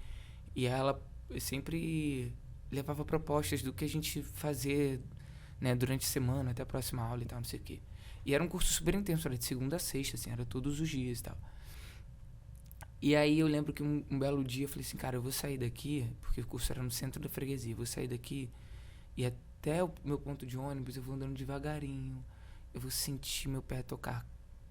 E ela sempre levava propostas do que a gente fazer, né, durante a semana, até a próxima aula e tal, não sei o quê. E era um curso super intenso, era de segunda a sexta, assim, era todos os dias e tal. E aí eu lembro que um belo dia eu falei assim, cara, eu vou sair daqui, porque o curso era no centro da freguesia, eu vou sair daqui e até o meu ponto de ônibus eu vou andando devagarinho, eu vou sentir meu pé tocar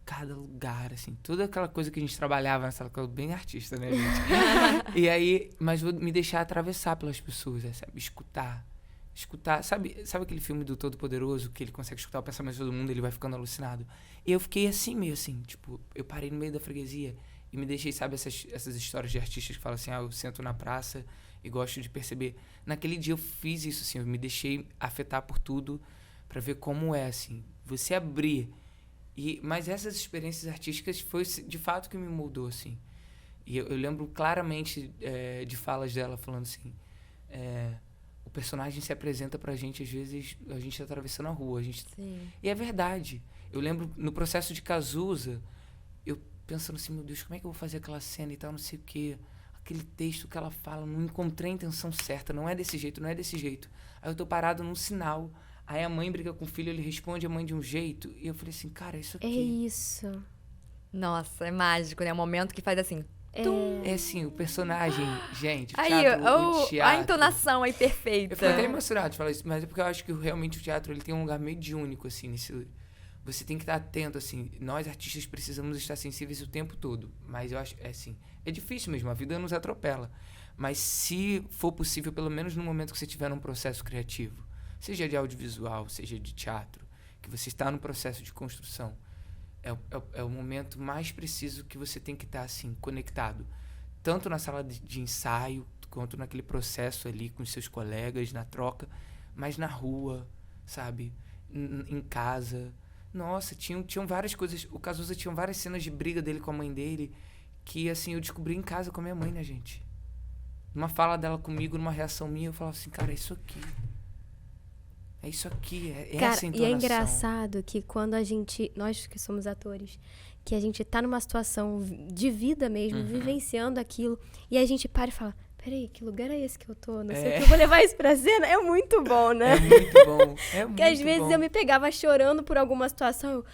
cada lugar, assim. Toda aquela coisa que a gente trabalhava nessa coisa, bem artista, né, gente? E aí, mas vou me deixar atravessar pelas pessoas, sabe? Escutar. Sabe aquele filme do Todo-Poderoso, que ele consegue escutar o pensamento de todo mundo, ele vai ficando alucinado? E eu fiquei assim, meio assim, tipo, eu parei no meio da freguesia e me deixei, sabe, essas histórias de artistas que falam assim, eu sento na praça e gosto de perceber. Naquele dia eu fiz isso, assim, eu me deixei afetar por tudo pra ver como é, assim, você abrir. Mas essas experiências artísticas foi de fato que me moldou, assim. E eu lembro claramente de falas dela falando assim, o personagem se apresenta pra gente, às vezes a gente tá atravessando a rua. Sim. E é verdade. Eu lembro, no processo de Cazuza, eu pensando assim, meu Deus, como é que eu vou fazer aquela cena e tal, não sei o quê. Aquele texto que ela fala, não encontrei a intenção certa, não é desse jeito. Aí eu tô parado num sinal, aí a mãe briga com o filho, ele responde a mãe de um jeito, e eu falei assim, cara, é isso aqui. É isso. Nossa, é mágico, né? É um momento que faz assim... É assim, o personagem, gente, o Aí, teatro, a entonação aí perfeita. Eu fico até emocionado de falar isso, mas é porque eu acho que realmente o teatro ele tem um lugar mediúnico, assim, você tem que estar atento, assim, nós artistas precisamos estar sensíveis o tempo todo, mas eu acho, assim, é difícil mesmo, a vida nos atropela, mas se for possível, pelo menos no momento que você estiver num processo criativo, seja de audiovisual, seja de teatro, que você está no processo de construção, é o momento mais preciso que você tem que estar, assim, conectado. Tanto na sala de ensaio, quanto naquele processo ali com os seus colegas, na troca, mas na rua, sabe? Em casa. Nossa, tinham várias coisas. O Cazuza tinha várias cenas de briga dele com a mãe dele, que, assim, eu descobri em casa com a minha mãe, né, gente? Numa fala dela comigo, numa reação minha, eu falava assim, cara, é isso aqui. É isso aqui, cara, essa entonação. E é engraçado que quando nós que somos atores, que a gente tá numa situação de vida mesmo, vivenciando aquilo, e a gente para e fala, peraí, que lugar é esse que eu tô? Não sei o que, eu vou levar isso pra cena? É muito bom, né? É muito bom, Porque às vezes eu me pegava chorando por alguma situação,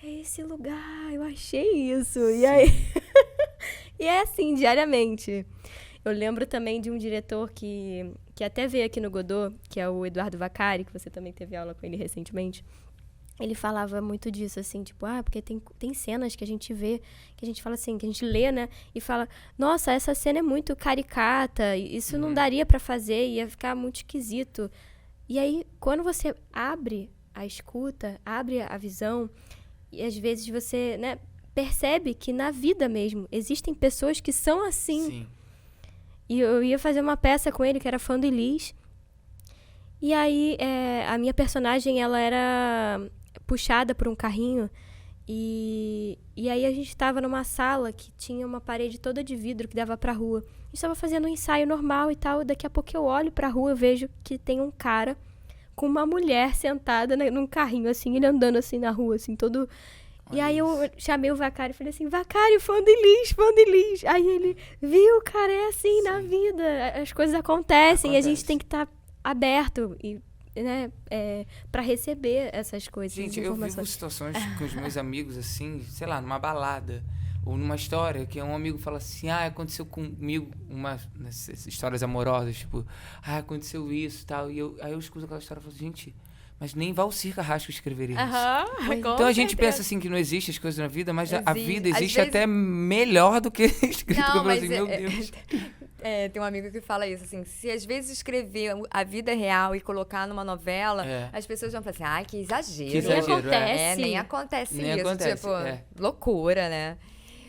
é esse lugar, eu achei isso. Sim. E aí... e é assim, diariamente. Eu lembro também de um diretor que até veio aqui no Godot, que é o Eduardo Vacari, que você também teve aula com ele recentemente. Ele falava muito disso, assim, tipo, porque tem cenas que a gente vê, que a gente fala assim, que a gente lê, né? E fala, nossa, essa cena é muito caricata, isso não daria pra fazer, ia ficar muito esquisito. E aí, quando você abre a escuta, abre a visão, e às vezes você, né, percebe que na vida mesmo, existem pessoas que são assim. Sim. E eu ia fazer uma peça com ele, que era Fã do Elis. E aí, a minha personagem, ela era puxada por um carrinho. E aí a gente estava numa sala que tinha uma parede toda de vidro que dava pra rua. A gente estava fazendo um ensaio normal e tal. Daqui a pouco eu olho pra rua, eu vejo que tem um cara com uma mulher sentada num carrinho, assim, ele andando assim na rua, assim, todo... E aí eu chamei o Vacari e falei assim, Vacari, fã de Elis. Aí ele, viu, cara, é assim na vida, as coisas acontecem. E a gente tem que estar aberto, e, né, pra receber essas coisas. Gente, eu vivo situações com os meus amigos, assim, sei lá, numa balada, ou numa história, que um amigo fala assim, aconteceu comigo, nessas histórias amorosas, tipo, aconteceu isso e tal. Aí eu escuto aquela história e falo, gente... Mas nem Valcir Carrasco escreveria isso. Então a gente pensa assim que não existe as coisas na vida, mas a vida existe vezes... até melhor do que escrito. Não, mas assim, meu Deus. Tem um amigo que fala isso, assim, se às vezes escrever a vida real e colocar numa novela, as pessoas vão falar assim, que exagero. Que exagero, nem acontece nem isso, acontece, tipo, loucura, né?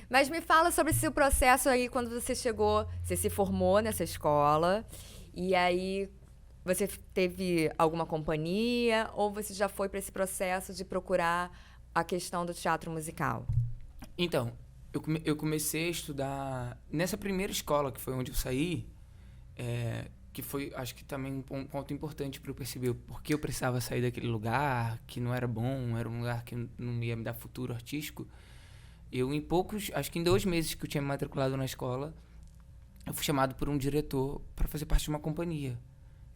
Mas me fala sobre esse processo aí, quando você chegou, você se formou nessa escola, e aí... Você teve alguma companhia ou você já foi para esse processo de procurar a questão do teatro musical? Então, eu comecei a estudar nessa primeira escola, que foi onde eu saí, que foi, acho que também um ponto importante para eu perceber porque eu precisava sair daquele lugar, que não era bom, era um lugar que não ia me dar futuro artístico. Eu, acho que em 2 meses que eu tinha me matriculado na escola, eu fui chamado por um diretor para fazer parte de uma companhia.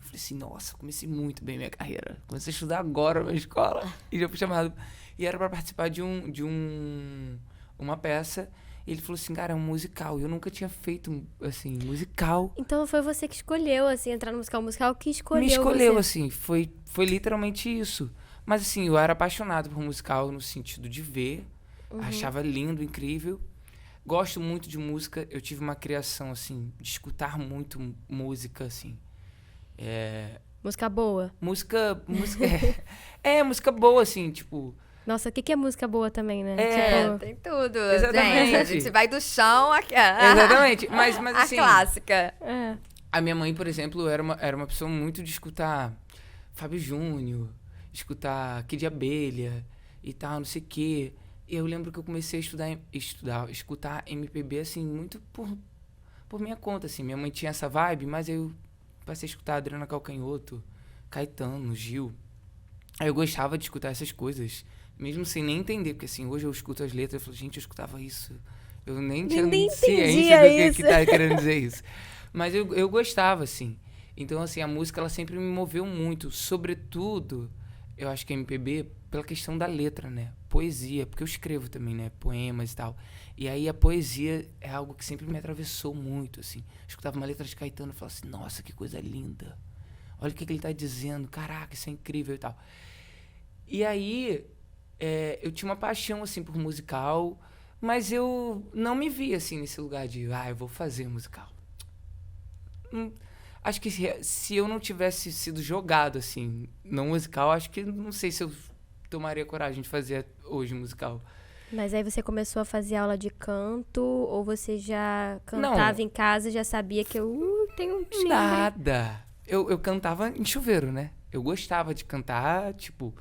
Eu falei assim, nossa, comecei muito bem minha carreira. Comecei a estudar agora na escola e já fui chamado. E era para participar de uma peça. E ele falou assim, cara, é um musical. E eu nunca tinha feito, assim, musical. Então foi você que escolheu, assim, entrar no musical que escolheu me escolheu, você. Assim, foi literalmente isso. Mas, assim, eu era apaixonado por musical no sentido de ver. Achava lindo, incrível. Gosto muito de música. Eu tive uma criação, assim, de escutar muito música, assim. Música boa. Música música boa, assim, tipo... Nossa, o que é música boa também, né? Tipo, tem tudo. Exatamente. Gente, a gente vai do chão aqui. Exatamente. Mas assim... A clássica. A minha mãe, por exemplo, era uma pessoa muito de escutar Fábio Júnior, escutar Kid de Abelha e tal, não sei o quê. E eu lembro que eu comecei a escutar MPB, assim, muito por minha conta, assim. Minha mãe tinha essa vibe, mas eu passei a escutar Adriana Calcanhoto, Caetano, Gil. Aí eu gostava de escutar essas coisas, mesmo sem nem entender, porque assim, hoje eu escuto as letras e falo, gente, eu escutava isso. Eu nem tinha ciência do que tá querendo dizer isso. Mas eu gostava, assim. Então, assim, a música, ela sempre me moveu muito. Sobretudo, eu acho que a MPB, pela questão da letra, né? Poesia, porque eu escrevo também, né? Poemas e tal. E aí a poesia é algo que sempre me atravessou muito, assim. Eu escutava uma letra de Caetano e falava assim, nossa, que coisa linda. Olha o que ele tá dizendo. Caraca, isso é incrível e tal. E aí, eu tinha uma paixão, assim, por musical, mas eu não me via, assim, nesse lugar de, eu vou fazer musical. Acho que se eu não tivesse sido jogado, assim, no musical, acho que não sei se eu tomaria coragem de fazer hoje musical. Mas aí você começou a fazer aula de canto ou você já cantava em casa e já sabia que eu tenho um timbre? Nada. Eu cantava em chuveiro, né? Eu gostava de cantar, tipo...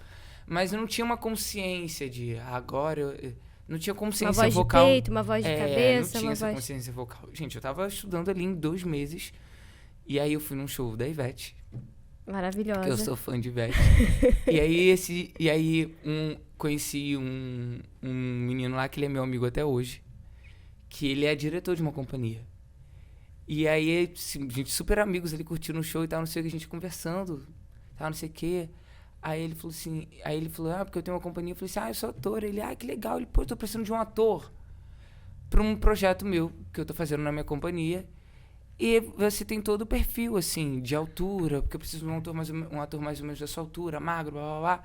Mas eu não tinha uma consciência de agora... Eu não tinha consciência vocal. Uma voz de peito, uma voz de cabeça, não tinha essa consciência vocal. Gente, eu tava estudando ali em 2 meses... E aí eu fui num show da Ivete. Maravilhosa. Que eu sou fã de Ivete. Conheci um menino lá que ele é meu amigo até hoje. Que ele é diretor de uma companhia. E aí, assim, gente, super amigos ali curtindo o show e tal, não sei o que, a gente conversando, tal, não sei o que. Aí ele falou, porque eu tenho uma companhia. Eu falei assim, eu sou ator. Ele, que legal. Ele, eu tô precisando de um ator pra um projeto meu que eu tô fazendo na minha companhia. E você tem todo o perfil, assim, de altura, porque eu preciso de um ator mais ou menos da sua altura, magro, blá, blá, blá.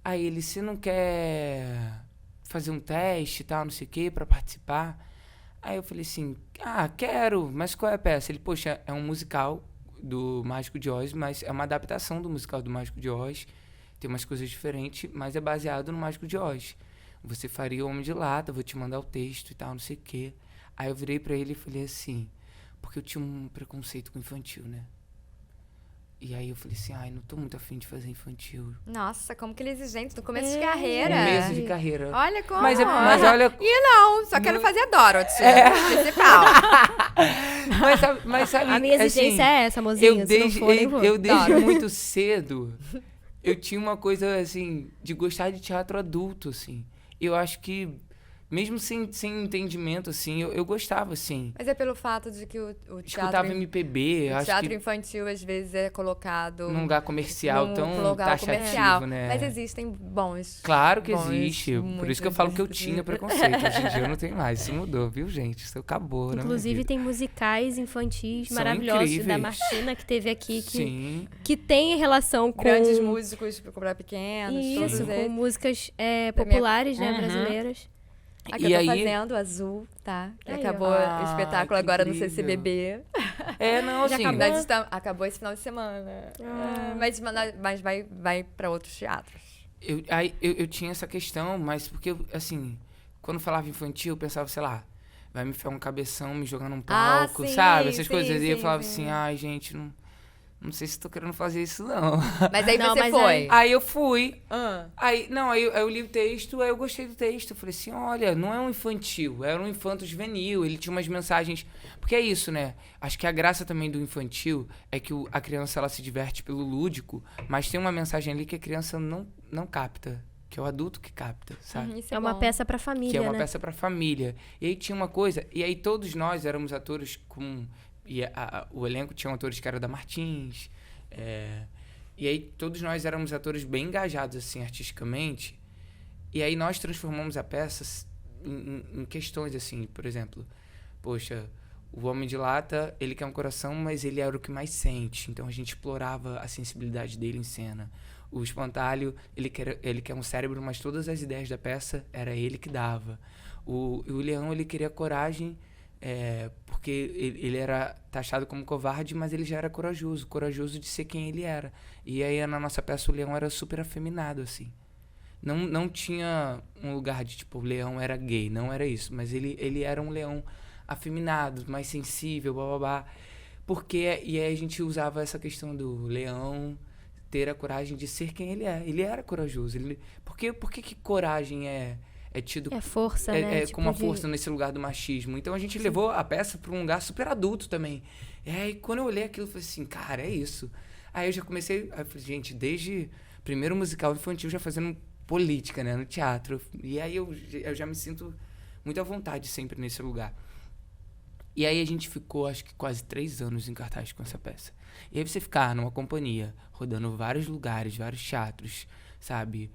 Aí ele, você não quer fazer um teste e tal, não sei o quê, pra participar? Aí eu falei assim, quero, mas qual é a peça? Ele, poxa, é um musical do Mágico de Oz, mas é uma adaptação do musical do Mágico de Oz, tem umas coisas diferentes, mas é baseado no Mágico de Oz. Você faria o Homem de Lata, vou te mandar o texto e tal, não sei o quê. Aí eu virei pra ele e falei assim... Porque eu tinha um preconceito com infantil, né? E aí eu falei assim, não tô muito afim de fazer infantil. Nossa, como que ele é exigente no começo de carreira. Começo de carreira. Olha como. Mas olha... E não, só quero fazer a Dorothy, principal. mas sabe... A minha exigência assim, é essa, mozinha. Eu desde muito cedo, eu tinha uma coisa, assim, de gostar de teatro adulto, assim. Eu acho que... Mesmo sem entendimento, assim, eu gostava, assim. Mas é pelo fato de que o teatro... Escutava MPB, o acho teatro que infantil, às vezes, é colocado... Num lugar comercial tão taxativo, né? Mas existem bons... Claro que existe. Por isso que eu falo que eu tinha preconceito. Hoje em dia eu não tenho mais. Isso mudou, viu, gente? Isso acabou, né? Inclusive, tem musicais infantis São maravilhosos. incríveis. Da Martina, que teve aqui, Sim. que tem relação com... Grandes músicos para pequenos, Isso, todos com eles. músicas populares, né, brasileiras. A que eu tô fazendo, Azul, tá? Que Aí, acabou o espetáculo agora incrível. no CCBB. Não, Já assim... acabou? Acabou esse final de semana. Mas vai pra outros teatros. Eu tinha essa questão, mas porque, assim, quando falava infantil, eu pensava, sei lá, vai me enfiar um cabeção, me jogar num palco, sim, sabe? Essas sim, coisas. sim, E eu falava sim. assim, gente, não sei se tô querendo fazer isso, não. Mas aí Não, você mas foi. Aí eu fui. Ah. Aí eu li o texto, aí eu gostei do texto. Eu falei assim, olha, não é um infantil, era um infanto juvenil. Ele tinha umas mensagens... Porque é isso, né? Acho que a graça também do infantil é que a criança, ela se diverte pelo lúdico, mas tem uma mensagem ali que a criança não capta, que é o adulto que capta, sabe? Isso É uma bom. peça pra família, Que é uma né? peça pra família. E aí tinha uma coisa... E aí todos nós éramos atores com... E o elenco tinha atores que eram da Martins. E aí todos nós éramos atores bem engajados, assim, artisticamente. E aí nós transformamos a peça em questões, assim, por exemplo. Poxa, o Homem de Lata, ele quer um coração, mas ele era o que mais sente. Então a gente explorava a sensibilidade dele em cena. o espantalho, ele quer um cérebro, mas todas as ideias da peça era ele que dava. O leão, ele queria coragem, porque ele era taxado como covarde, mas ele já era corajoso de ser quem ele era. E aí, na nossa peça, o leão era super afeminado, assim. Não tinha um lugar de, tipo, o leão era gay, não era isso. Mas ele era um leão afeminado, mais sensível, blá. Porque, e aí a gente usava essa questão do leão ter a coragem de ser quem ele é. Ele era corajoso. Por que coragem é tido... É força, né? Como uma força nesse lugar do machismo. Então a gente levou a peça para um lugar super adulto também. E aí quando eu olhei aquilo, eu falei assim, cara, é isso. Aí eu já comecei... Aí eu falei, gente, desde primeiro musical infantil já fazendo política, né, no teatro. E aí eu já me sinto muito à vontade sempre nesse lugar. E aí a gente ficou, acho que quase 3 anos em cartaz com essa peça. E aí você ficar numa companhia, rodando vários lugares, vários teatros, sabe?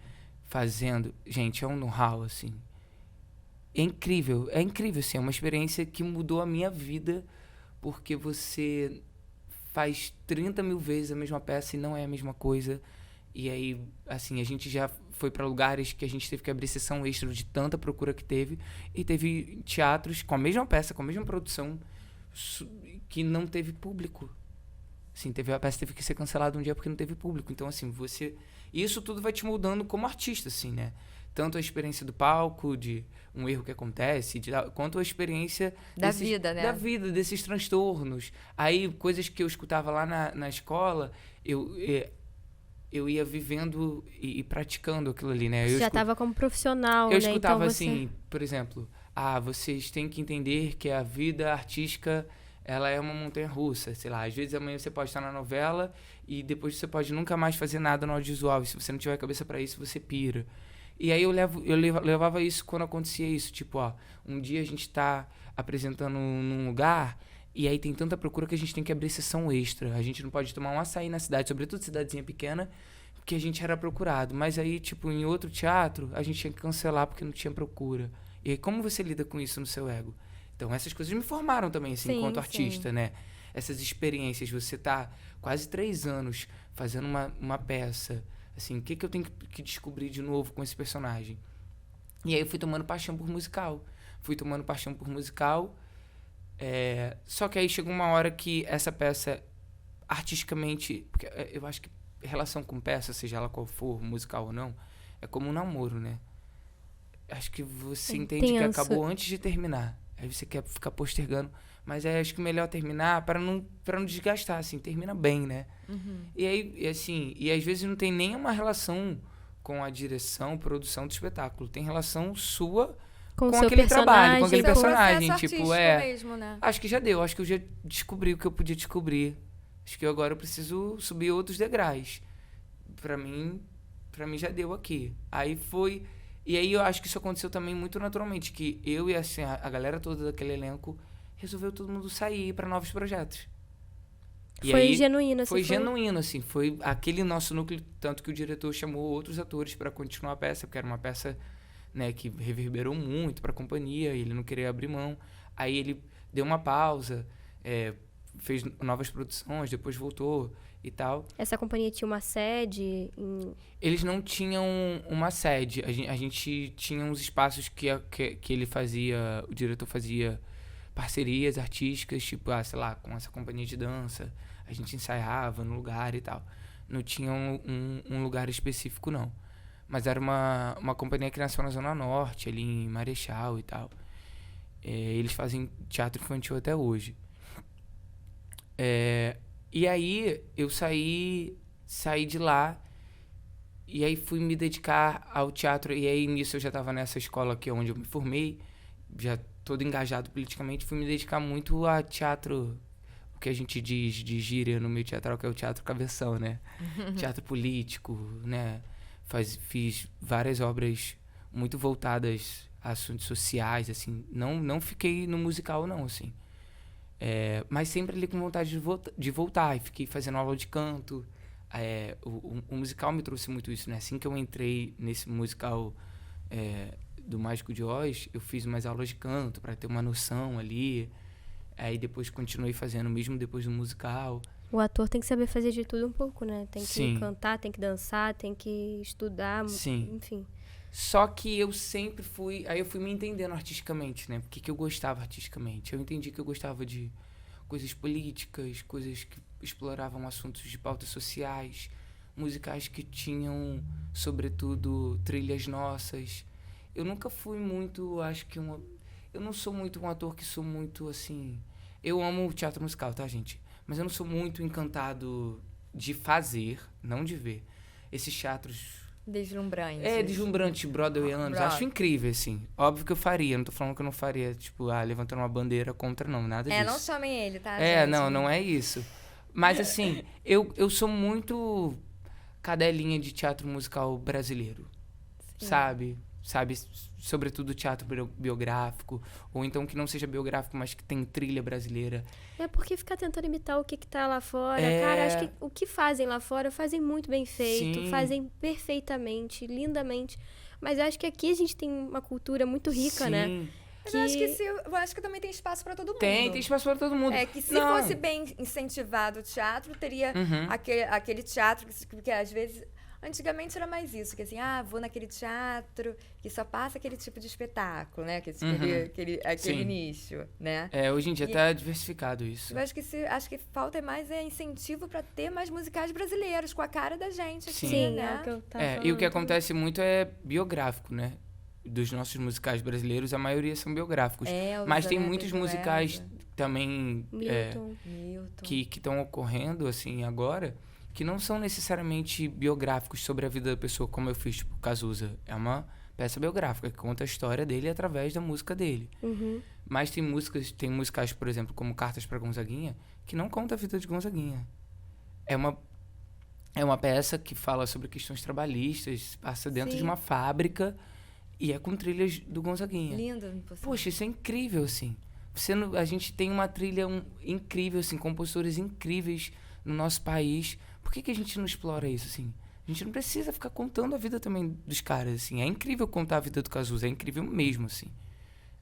Fazendo... Gente, é um know-how, assim. É incrível, assim. É uma experiência que mudou a minha vida, porque você faz 30 mil vezes a mesma peça e não é a mesma coisa. E aí, assim, a gente já foi para lugares que a gente teve que abrir sessão extra de tanta procura que teve. E teve teatros com a mesma peça, com a mesma produção, que não teve público. Assim, a peça teve que ser cancelada um dia porque não teve público. Então, assim, isso tudo vai te mudando como artista, assim, né? Tanto a experiência do palco, de um erro que acontece, quanto a experiência... vida, né? Da vida, desses transtornos. Aí, coisas que eu escutava lá na escola, eu ia vivendo e praticando aquilo ali, né? Você já estava como profissional, né? Eu escutava então assim, por exemplo, vocês têm que entender que a vida artística, ela é uma montanha-russa, sei lá. Às vezes amanhã você pode estar na novela e depois você pode nunca mais fazer nada no audiovisual. E se você não tiver cabeça para isso, você pira. E aí eu levava isso quando acontecia isso. Tipo, um dia a gente tá apresentando num lugar e aí tem tanta procura que a gente tem que abrir sessão extra. A gente não pode tomar um açaí na cidade, sobretudo cidadezinha pequena, porque a gente era procurado. Mas aí, tipo, em outro teatro, a gente tinha que cancelar porque não tinha procura. E aí, como você lida com isso no seu ego? Então, essas coisas me formaram também, assim, enquanto artista, né? Essas experiências, você tá quase 3 anos fazendo uma peça, assim, o que eu tenho que descobrir de novo com esse personagem? E aí eu fui tomando paixão por musical. Só que aí chegou uma hora que essa peça, artisticamente... Porque eu acho que relação com peça, seja ela qual for, musical ou não, é como um namoro, né? Acho que você entende que acabou antes de terminar. Aí você quer ficar postergando. Mas acho que melhor terminar para não desgastar, assim. Termina bem, né? Uhum. E aí, assim... E às vezes não tem nenhuma relação com a direção, produção do espetáculo. Tem relação sua... com aquele trabalho, com aquele personagem. Tipo, mesmo, né? Acho que já deu, acho que eu já descobri o que eu podia descobrir. Acho que agora eu preciso subir outros degraus. Pra mim já deu aqui. Aí foi... E aí eu acho que isso aconteceu também muito naturalmente, que eu e assim, a galera toda daquele elenco resolveu todo mundo sair pra novos projetos. E foi aí, genuíno, assim. Foi genuíno, assim. Foi aquele nosso núcleo, tanto que o diretor chamou outros atores pra continuar a peça, porque era uma peça... né, que reverberou muito para a companhia, e ele não queria abrir mão. Aí ele deu uma pausa, fez novas produções, depois voltou e tal. Essa companhia tinha uma sede? Eles não tinham uma sede. A gente tinha uns espaços que ele fazia, o diretor fazia parcerias artísticas, tipo, sei lá, com essa companhia de dança. A gente ensaiava no lugar e tal. Não tinha um lugar específico, não. Mas era uma companhia que nasceu na Zona Norte, ali em Marechal e tal. Eles fazem teatro infantil até hoje. E aí eu saí de lá e aí fui me dedicar ao teatro. E aí nisso eu já estava nessa escola aqui onde eu me formei, já todo engajado politicamente. Fui me dedicar muito a teatro, o que a gente diz de gíria no meio teatral, que é o teatro cabeção, né? Teatro político, né? Fiz várias obras muito voltadas a assuntos sociais, assim. Não fiquei no musical, não, assim. Mas sempre ali com vontade de voltar. E fiquei fazendo aula de canto. O musical me trouxe muito isso, né? Assim que eu entrei nesse musical do Mágico de Oz, eu fiz umas aulas de canto para ter uma noção ali. Aí depois continuei fazendo mesmo depois do musical. O ator tem que saber fazer de tudo um pouco, né? Tem que Sim. cantar, tem que dançar, tem que estudar, Sim. enfim. Só que eu sempre fui... Aí eu fui me entendendo artisticamente, né? O que eu gostava artisticamente. Eu entendi que eu gostava de coisas políticas, coisas que exploravam assuntos de pautas sociais, musicais que tinham, sobretudo, trilhas nossas. Eu nunca fui muito, acho que eu não sou muito um ator que sou muito, assim... Eu amo teatro musical, tá, gente? Mas eu não sou muito encantado de fazer, não de ver, esses teatros... Deslumbrantes. Deslumbrante, broadwayanos. Acho incrível, assim. Óbvio que eu faria. Não tô falando que eu não faria, tipo, levantando uma bandeira contra, não. Nada disso. Não chamem ele, tá, gente? Não é isso. Mas, assim, eu sou muito cadelinha de teatro musical brasileiro. Sabe? Sobretudo teatro biográfico. Ou então que não seja biográfico, mas que tem trilha brasileira. É porque ficar tentando imitar o que tá lá fora. Cara, acho que o que fazem lá fora fazem muito bem feito. Sim. Fazem perfeitamente, lindamente. Mas acho que aqui a gente tem uma cultura muito rica, Sim. né? Mas eu acho que também tem espaço pra todo mundo. Tem espaço para todo mundo. Que se fosse bem incentivado o teatro, teria aquele teatro que às vezes... Antigamente era mais isso, que assim, vou naquele teatro que só passa aquele tipo de espetáculo, né? Aquele nicho, né? Hoje em dia tá diversificado isso. Eu acho que falta mais incentivo para ter mais musicais brasileiros com a cara da gente aqui, Sim, né? é o que eu tava falando E o que acontece muito é biográfico, né? Dos nossos musicais brasileiros, a maioria são biográficos. Mas tem muitos musicais também Milton. que estão ocorrendo, assim, agora, que não são necessariamente biográficos sobre a vida da pessoa, como eu fiz, tipo, Cazuza. É uma peça biográfica que conta a história dele através da música dele. Uhum. Mas tem musicais, por exemplo, como Cartas para Gonzaguinha, que não conta a vida de Gonzaguinha. É uma peça que fala sobre questões trabalhistas, passa dentro de uma fábrica e é com trilhas do Gonzaguinha. Lindo. Poxa, isso é incrível, assim. A gente tem uma trilha incrível, assim, compositores incríveis no nosso país. Por que a gente não explora isso, assim? A gente não precisa ficar contando a vida também dos caras, assim. É incrível contar a vida do Cazuza, é incrível mesmo, assim.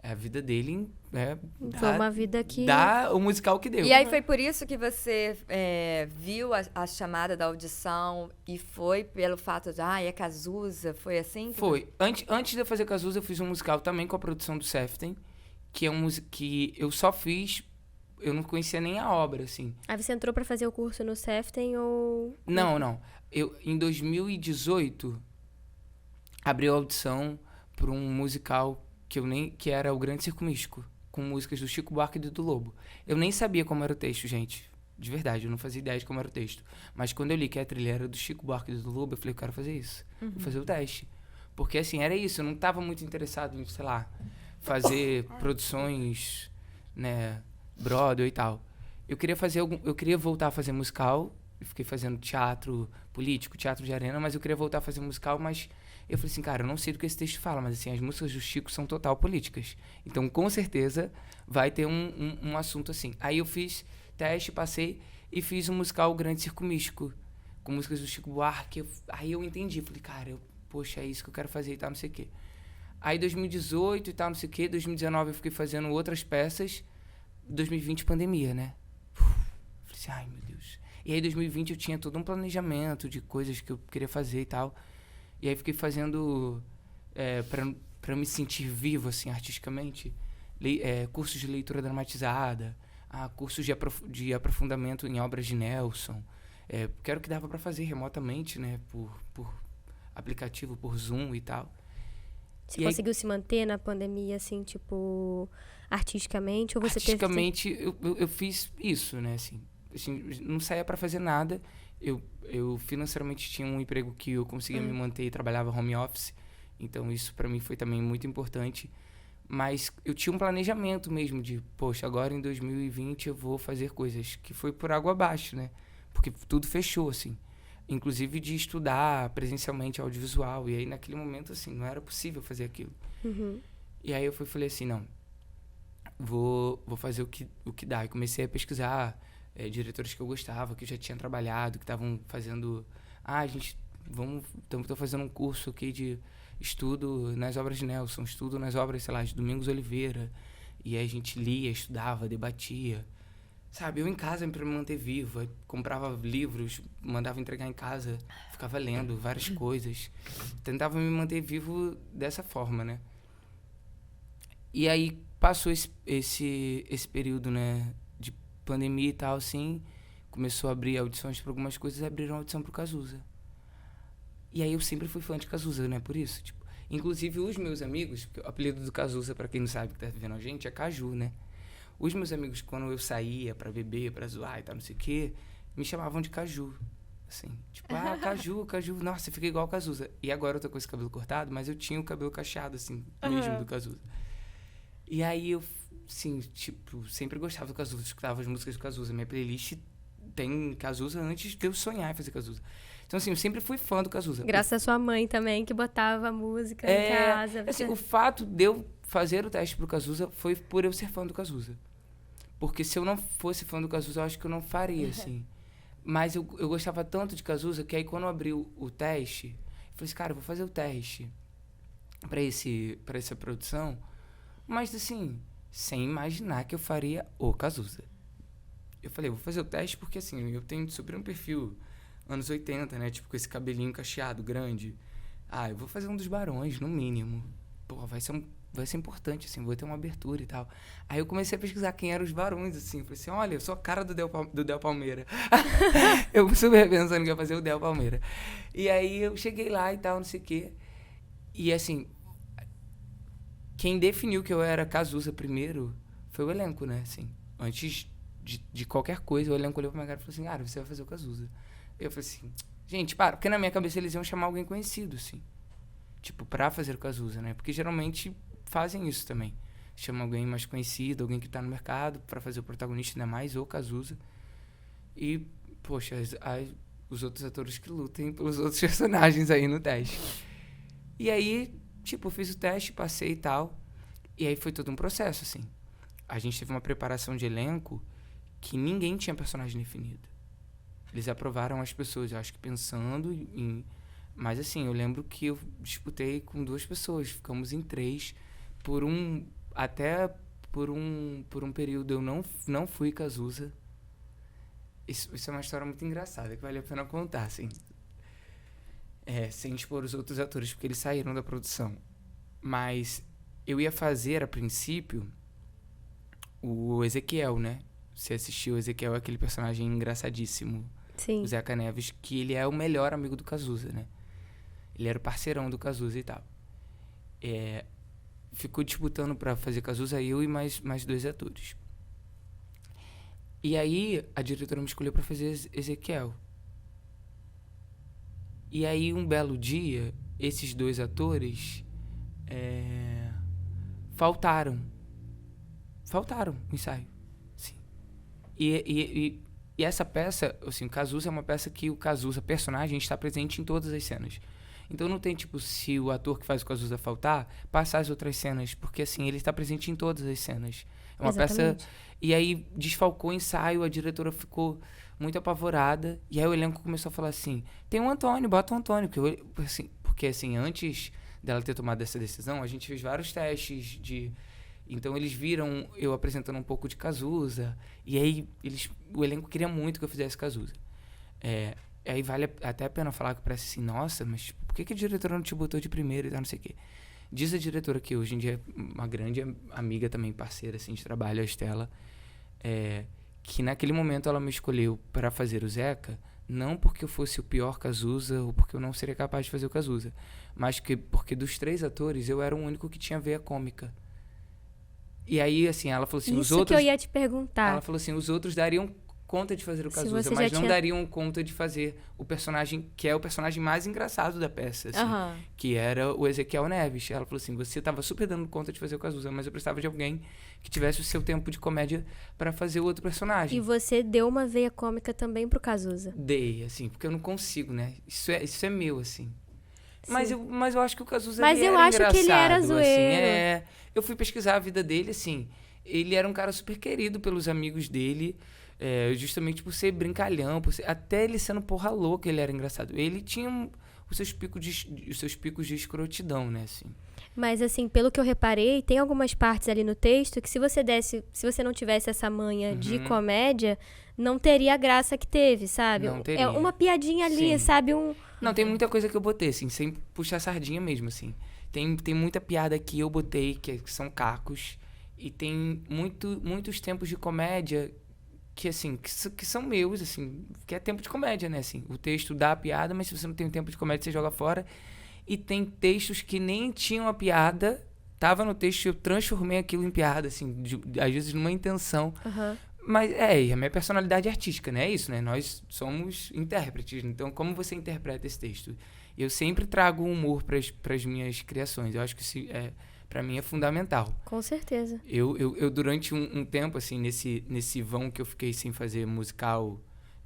A vida dele foi uma vida que... Dá o musical que deu. E aí foi por isso que você viu a chamada da audição e foi pelo fato de, é Cazuza, foi assim? Foi. Antes de eu fazer Cazuza, eu fiz um musical também com a produção do Seften, que é um musical que eu só fiz... Eu não conhecia nem a obra, assim. Aí você entrou pra fazer o curso no Seften ou... Não. Em 2018, abri a audição para um musical que era O Grande Circo Místico, com músicas do Chico Buarque e do Lobo. Eu nem sabia como era o texto, gente. De verdade, eu não fazia ideia de como era o texto. Mas quando eu li que a trilha era do Chico Buarque e do Lobo, eu falei, eu quero fazer isso. Vou fazer o teste. Porque, assim, era isso. Eu não estava muito interessado em, sei lá, fazer produções, né... Broadway e tal. Eu queria voltar a fazer musical. Eu fiquei fazendo teatro político, teatro de arena, mas eu queria voltar a fazer musical, mas eu falei assim, cara, eu não sei do que esse texto fala, mas assim, as músicas do Chico são total políticas. Então, com certeza, vai ter um assunto assim. Aí eu fiz teste, passei e fiz um musical Grande Circo Místico, com músicas do Chico Buarque. Aí eu entendi, falei, cara, poxa, é isso que eu quero fazer e tal, não sei o quê. Aí 2018 e tal, não sei o quê, 2019 eu fiquei fazendo outras peças. 2020, pandemia, né? Falei assim, ai, meu Deus. E aí, 2020, eu tinha todo um planejamento de coisas que eu queria fazer e tal. E aí, fiquei fazendo, pra me sentir vivo, assim, artisticamente, cursos de leitura dramatizada, cursos de aprofundamento em obras de Nelson, que era o que dava pra fazer remotamente, né? Por aplicativo, por Zoom e tal. Você conseguiu se manter na pandemia, assim, tipo, artisticamente? Ou você artisticamente, eu fiz isso, né, assim, não saía pra fazer nada. Eu financeiramente tinha um emprego que eu conseguia me manter e trabalhava home office. Então, isso pra mim foi também muito importante. Mas eu tinha um planejamento mesmo de, poxa, agora em 2020 eu vou fazer coisas que foi por água abaixo, né? Porque tudo fechou, assim. Inclusive de estudar presencialmente audiovisual. E aí, naquele momento, assim, não era possível fazer aquilo. Uhum. E aí eu falei assim, não, vou fazer o que dá. E comecei a pesquisar diretores que eu gostava, que eu já tinha trabalhado, que estavam fazendo... tô fazendo um curso aqui de estudo nas obras de Nelson, estudo nas obras, sei lá, de Domingos Oliveira. E aí a gente lia, estudava, debatia. Sabe, eu em casa pra me manter vivo, eu comprava livros, mandava entregar em casa, ficava lendo várias coisas. Tentava me manter vivo dessa forma, né? E aí passou esse período, né, de pandemia e tal, assim, começou a abrir audições pra algumas coisas, abriram audição pro Cazuza. E aí eu sempre fui fã de Cazuza, né, por isso, tipo, inclusive os meus amigos, porque o apelido do Cazuza, pra quem não sabe que tá vendo a gente, é Caju, né? Os meus amigos, quando eu saía pra beber, pra zoar e tal, não sei o quê, me chamavam de Caju. Assim, tipo, Caju, nossa, fica igual o Cazuza. E agora eu tô com esse cabelo cortado, mas eu tinha o cabelo cacheado, assim, mesmo do Cazuza. E aí eu, assim, tipo, sempre gostava do Cazuza, escutava as músicas do Cazuza. Minha playlist tem Cazuza antes de eu sonhar em fazer Cazuza. Então, assim, eu sempre fui fã do Cazuza. Graças à sua mãe também, que botava música em casa. Assim, o fato de eu fazer o teste pro Cazuza foi por eu ser fã do Cazuza. Porque se eu não fosse fã do Cazuza, eu acho que eu não faria, assim. Mas eu gostava tanto de Cazuza que aí quando eu abri o teste, eu falei assim, cara, eu vou fazer o teste pra essa produção, mas assim, sem imaginar que eu faria o Cazuza. Eu falei, vou fazer o teste porque assim, eu tenho super um perfil anos 80, né? Tipo, com esse cabelinho cacheado, grande. Eu vou fazer um dos Barões, no mínimo. Porra, vai ser importante, assim, vou ter uma abertura e tal. Aí eu comecei a pesquisar quem eram os Barões, assim. Falei assim, olha, eu sou a cara do Del Palmeira. Eu super pensando que ia fazer o Del Palmeira. E aí eu cheguei lá e tal, não sei o quê. E assim, quem definiu que eu era Cazuza primeiro foi o elenco, né? Assim, antes de qualquer coisa, o elenco olhou pra minha cara e falou assim, cara, você vai fazer o Cazuza. Eu falei assim, gente, porque na minha cabeça eles iam chamar alguém conhecido, assim. Tipo, pra fazer o Cazuza, né? Porque geralmente fazem isso também. Chama alguém mais conhecido, alguém que tá no mercado pra fazer o protagonista, ainda mais o Cazuza. E, poxa, os outros atores que lutem pelos outros personagens aí no teste. E aí, tipo, eu fiz o teste, passei e tal. E aí foi todo um processo, assim. A gente teve uma preparação de elenco que ninguém tinha personagem definido. Eles aprovaram as pessoas, eu acho que pensando em... Mas assim, eu lembro que eu disputei com 2 pessoas, ficamos em 3. Até por um período eu não fui Cazuza. Isso é uma história muito engraçada, que vale a pena contar, assim. Sem expor os outros atores, porque eles saíram da produção. Mas eu ia fazer, a princípio, o Ezequiel, né? Você assistiu o Ezequiel, é aquele personagem engraçadíssimo. Sim. O Zeca Neves, que ele é o melhor amigo do Cazuza, né? Ele era o parceirão do Cazuza e tal. Ficou disputando pra fazer Cazuza eu e mais 2 atores. E aí, a diretora me escolheu pra fazer Ezequiel. E aí, um belo dia, esses 2 atores faltaram no ensaio. Sim. E essa peça, assim, o Cazuza é uma peça que o Cazuza, personagem, está presente em todas as cenas. Então não tem, tipo, se o ator que faz o Cazuza faltar, passar as outras cenas, porque, assim, ele está presente em todas as cenas. É uma Exatamente. peça... E aí desfalcou o ensaio, a diretora ficou muito apavorada, e aí o elenco começou a falar assim, tem um Antônio, bota o Antônio, porque antes dela ter tomado essa decisão, a gente fez vários testes de... Então eles viram eu apresentando um pouco de Cazuza, e aí o elenco queria muito que eu fizesse Cazuza. Aí vale até a pena falar que parece assim, nossa, mas por que a diretora não te botou de primeiro e tal, não sei o quê. Diz a diretora, que hoje em dia é uma grande amiga também, parceira assim, de trabalho, a Estela, que naquele momento ela me escolheu para fazer o Zeca, não porque eu fosse o pior Cazuza ou porque eu não seria capaz de fazer o Cazuza, mas porque dos 3 atores eu era o único que tinha veia cômica. E aí, assim, ela falou assim, Isso os outros... que eu ia te perguntar. Ela falou assim, os outros dariam conta de fazer o Cazuza, mas não dariam conta de fazer o personagem, que é o personagem mais engraçado da peça, assim, que era o Ezequiel Neves. Ela falou assim, você estava super dando conta de fazer o Cazuza, mas eu precisava de alguém que tivesse o seu tempo de comédia para fazer o outro personagem. E você deu uma veia cômica também pro Cazuza. Dei, assim, porque eu não consigo, né? Isso é meu, assim. Mas eu acho que o Cazuza Mas ele eu era acho que ele era zoeiro. Assim, eu fui pesquisar a vida dele, assim, ele era um cara super querido pelos amigos dele, justamente por ser brincalhão, até ele sendo porra louca, ele era engraçado. Ele tinha os seus picos de escrotidão, né, assim. Mas, assim, pelo que eu reparei, tem algumas partes ali no texto que se você não tivesse essa manha de comédia, não teria a graça que teve, sabe? Não teria. É uma piadinha ali, Sim. sabe? Não, tem muita coisa que eu botei, assim, sem puxar sardinha mesmo, assim. Tem muita piada que eu botei, que são cacos, e tem muitos tempos de comédia que, assim, que são meus, assim, que é tempo de comédia, né, assim. O texto dá a piada, mas se você não tem um tempo de comédia, você joga fora. E tem textos que nem tinham a piada, tava no texto e eu transformei aquilo em piada, assim, às vezes numa intenção. Mas e a minha personalidade é artística, né? É isso, né? Nós somos intérpretes, então como você interpreta esse texto? Eu sempre trago humor para as minhas criações, eu acho que isso para mim é fundamental. Com certeza. Eu durante um tempo, assim, nesse vão que eu fiquei sem fazer musical,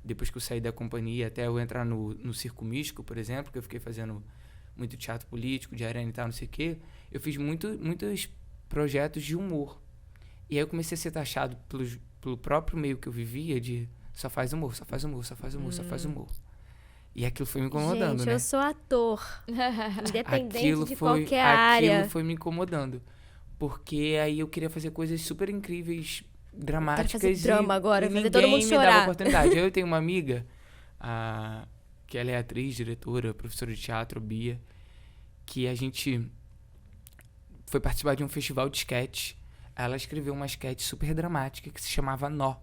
depois que eu saí da companhia, até eu entrar no Circo Místico, por exemplo, que eu fiquei fazendo muito teatro político, de arena e tal, não sei o quê, eu fiz muitos projetos de humor. E aí eu comecei a ser taxado pelo próprio meio que eu vivia de só faz humor, só faz humor, só faz humor, só faz humor. E aquilo foi me incomodando, gente, né? eu sou ator. Independente de qualquer área. Aquilo foi me incomodando. Porque aí eu queria fazer coisas super incríveis, dramáticas. Quero fazer drama agora, fazer ninguém todo mundo me chorar. dava oportunidade. Eu tenho uma amiga, que ela é atriz, diretora, professora de teatro, Bia, que a gente foi participar de um festival de sketch. Ela escreveu uma sketch super dramática que se chamava Nó.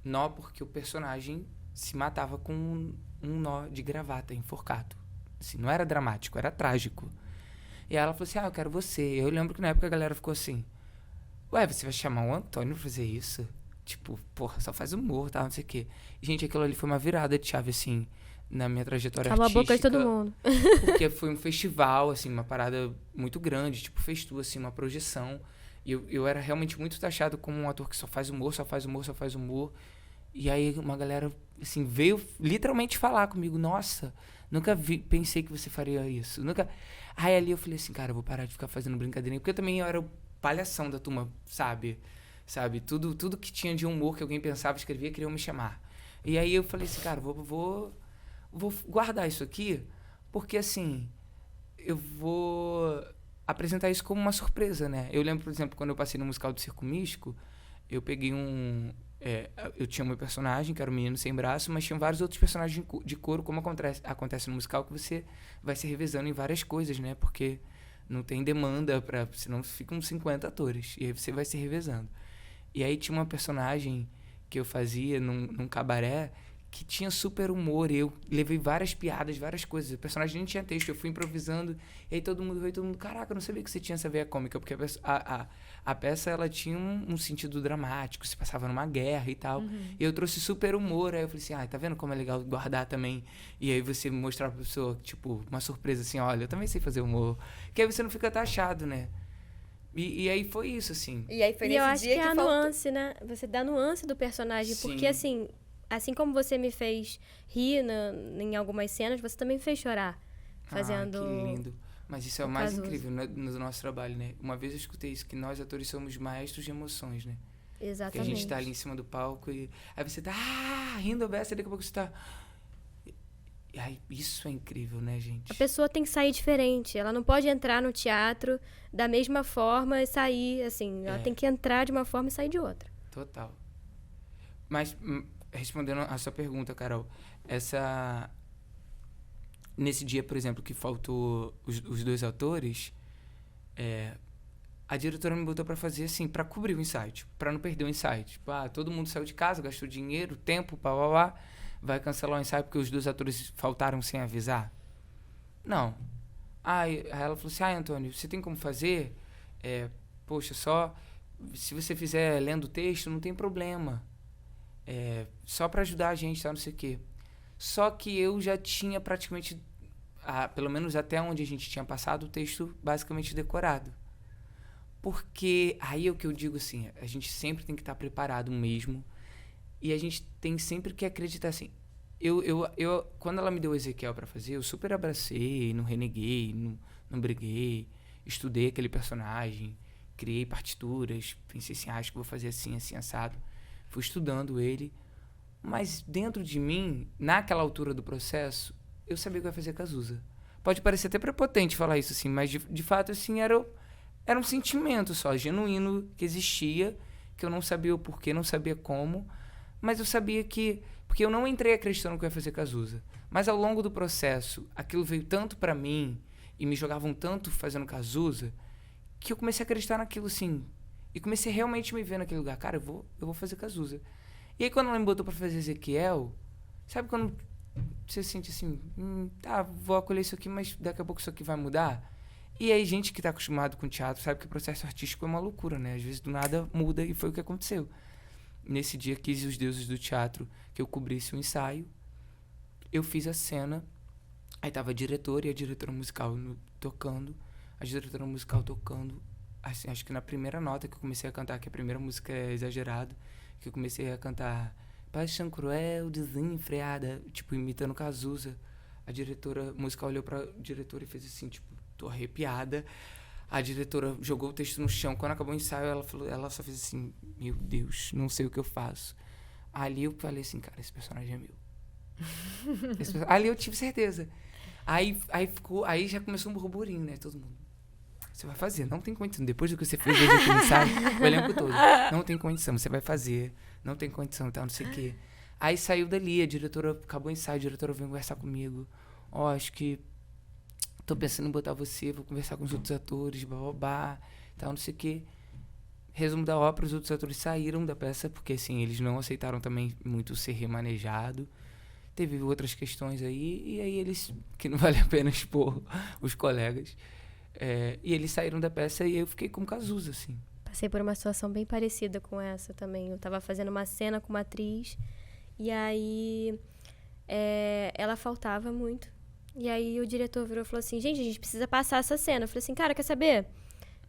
Nó porque o personagem se matava com um nó de gravata enforcado. Assim, não era dramático, era trágico. E ela falou assim, eu quero você. Eu lembro que na época a galera ficou assim, ué, você vai chamar o Antônio pra fazer isso? Tipo, porra, só faz humor, tal, não sei o quê. E, gente, aquilo ali foi uma virada de chave, assim, na minha trajetória Calou artística. a boca de todo mundo. Porque foi um festival, assim, uma parada muito grande, tipo, fez tudo, assim, uma projeção. E eu era realmente muito taxado como um ator que só faz humor, só faz humor, só faz humor. E aí uma galera, assim, veio literalmente falar comigo, nossa, nunca pensei que você faria isso. Nunca... Aí ali eu falei assim, cara, eu vou parar de ficar fazendo brincadeirinha, porque eu também era o palhação da turma, sabe? Tudo que tinha de humor que alguém pensava, escrevia, queriam me chamar. E aí eu falei assim, cara, vou guardar isso aqui, porque assim, eu vou apresentar isso como uma surpresa, né? Eu lembro, por exemplo, quando eu passei no musical do Circo Místico, eu peguei eu tinha meu personagem, que era o menino sem braço, mas tinha vários outros personagens de coro, como acontece no musical, que você vai se revezando em várias coisas, né? Porque não tem demanda, senão ficam 50 atores, e aí você vai se revezando. E aí tinha uma personagem que eu fazia num cabaré, que tinha super humor, eu levei várias piadas, várias coisas. O personagem nem tinha texto, eu fui improvisando, e aí todo mundo veio, caraca, eu não sabia que você tinha essa veia cômica, porque a peça, ela tinha um sentido dramático, se passava numa guerra e tal, e eu trouxe super humor, aí eu falei assim, tá vendo como é legal guardar também, e aí você mostrar pra pessoa, tipo, uma surpresa assim, olha, eu também sei fazer humor, que aí você não fica taxado, né? E aí foi isso, assim. E aí foi E nesse eu acho dia que é a faltou... nuance, né? Você dá nuance do personagem, Sim. porque assim como você me fez rir em algumas cenas, você também me fez chorar. Fazendo... Ah, que lindo. Mas isso é o mais incrível no nosso trabalho, né? Uma vez eu escutei isso, que nós atores somos maestros de emoções, né? Exatamente. Que a gente tá ali em cima do palco e aí você tá rindo a beça, daqui a pouco você tá... E aí, isso é incrível, né, gente? A pessoa tem que sair diferente. Ela não pode entrar no teatro da mesma forma e sair, assim. Ela tem que entrar de uma forma e sair de outra. Total. Mas, respondendo a sua pergunta, Carol, nesse dia, por exemplo, que faltou os dois atores, a diretora me botou pra fazer assim, pra cobrir o ensaio, tipo, pra não perder o ensaio. Tipo, todo mundo saiu de casa, gastou dinheiro, tempo, vai cancelar o ensaio porque os dois atores faltaram sem avisar? Não. Aí ela falou assim, Antônio, você tem como fazer? Poxa, só se você fizer lendo o texto, não tem problema. Só pra ajudar a gente, tá, não sei o quê. Só que eu já tinha praticamente, pelo menos até onde a gente tinha passado, o texto basicamente decorado. Porque aí é o que eu digo assim, a gente sempre tem que estar preparado mesmo. E a gente tem sempre que acreditar assim. Quando ela me deu o Ezequiel pra fazer, eu super abracei, não reneguei, não briguei. Estudei aquele personagem, criei partituras, pensei assim, acho que vou fazer assim, assim, assado. Fui estudando ele. Mas dentro de mim, naquela altura do processo, eu sabia que eu ia fazer Cazuza. Pode parecer até prepotente falar isso, assim, mas de fato, assim, era um sentimento só, genuíno, que existia, que eu não sabia o porquê, não sabia como, mas eu sabia que... Porque eu não entrei acreditando que eu ia fazer Cazuza. Mas ao longo do processo, aquilo veio tanto pra mim, e me jogavam tanto fazendo Cazuza, que eu comecei a acreditar naquilo, assim. E comecei realmente a me ver naquele lugar. Cara, eu vou fazer Cazuza. E aí, quando ela me botou pra fazer Ezequiel, sabe quando você sente assim, tá, vou acolher isso aqui, mas daqui a pouco isso aqui vai mudar? E aí, gente que tá acostumado com teatro sabe que o processo artístico é uma loucura, né? Às vezes, do nada, muda, e foi o que aconteceu. Nesse dia, quis os deuses do teatro que eu cobrisse o ensaio. Eu fiz a cena, aí tava a diretora e a diretora musical tocando. A diretora musical tocando, assim, acho que na primeira nota que eu comecei a cantar, que a primeira música é Exagerado, que eu comecei a cantar Paixão Cruel, Desenfreada, tipo, imitando Cazuza. A diretora musical olhou pra diretora e fez assim, tipo, tô arrepiada. A diretora jogou o texto no chão. Quando acabou o ensaio, ela só fez assim, meu Deus, não sei o que eu faço. Ali eu falei assim, cara, esse personagem é meu. Ali eu tive certeza. Aí já começou um burburinho, né? Todo mundo. Você vai fazer, não tem condição. Depois do que você fez hoje aqui no ensaio, o elenco todo. Não tem condição, você vai fazer. Não tem condição e tal, não sei o quê. Aí saiu dali, a diretora, acabou o ensaio, a diretora veio conversar comigo. Acho que tô pensando em botar você, vou conversar com os outros atores, bababá, tal, não sei o quê. Resumo da ópera, os outros atores saíram da peça, porque assim, eles não aceitaram também muito ser remanejado. Teve outras questões aí, e aí eles, que não vale a pena expor os colegas, e eles saíram da peça e eu fiquei como Cazuza, assim. Passei por uma situação bem parecida com essa também. Eu tava fazendo uma cena com uma atriz, e aí ela faltava muito. E aí o diretor virou e falou assim, gente, a gente precisa passar essa cena. Eu falei assim, cara, quer saber?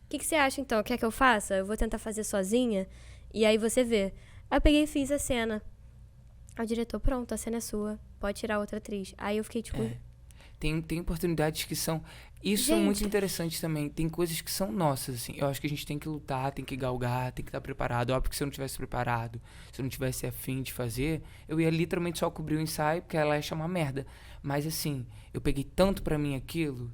O que você acha então? Quer que eu faça? Eu vou tentar fazer sozinha, e aí você vê. Aí eu peguei e fiz a cena. Aí o diretor, pronto, a cena é sua, pode tirar outra atriz. Aí eu fiquei tipo... Tem oportunidades que são... Isso é muito interessante também. Tem coisas que são nossas, assim. Eu acho que a gente tem que lutar, tem que galgar, tem que estar preparado. Óbvio que se eu não tivesse preparado, se eu não tivesse afim de fazer, eu ia literalmente só cobrir o ensaio, porque ela ia chamar merda. Mas, assim, eu peguei tanto pra mim aquilo,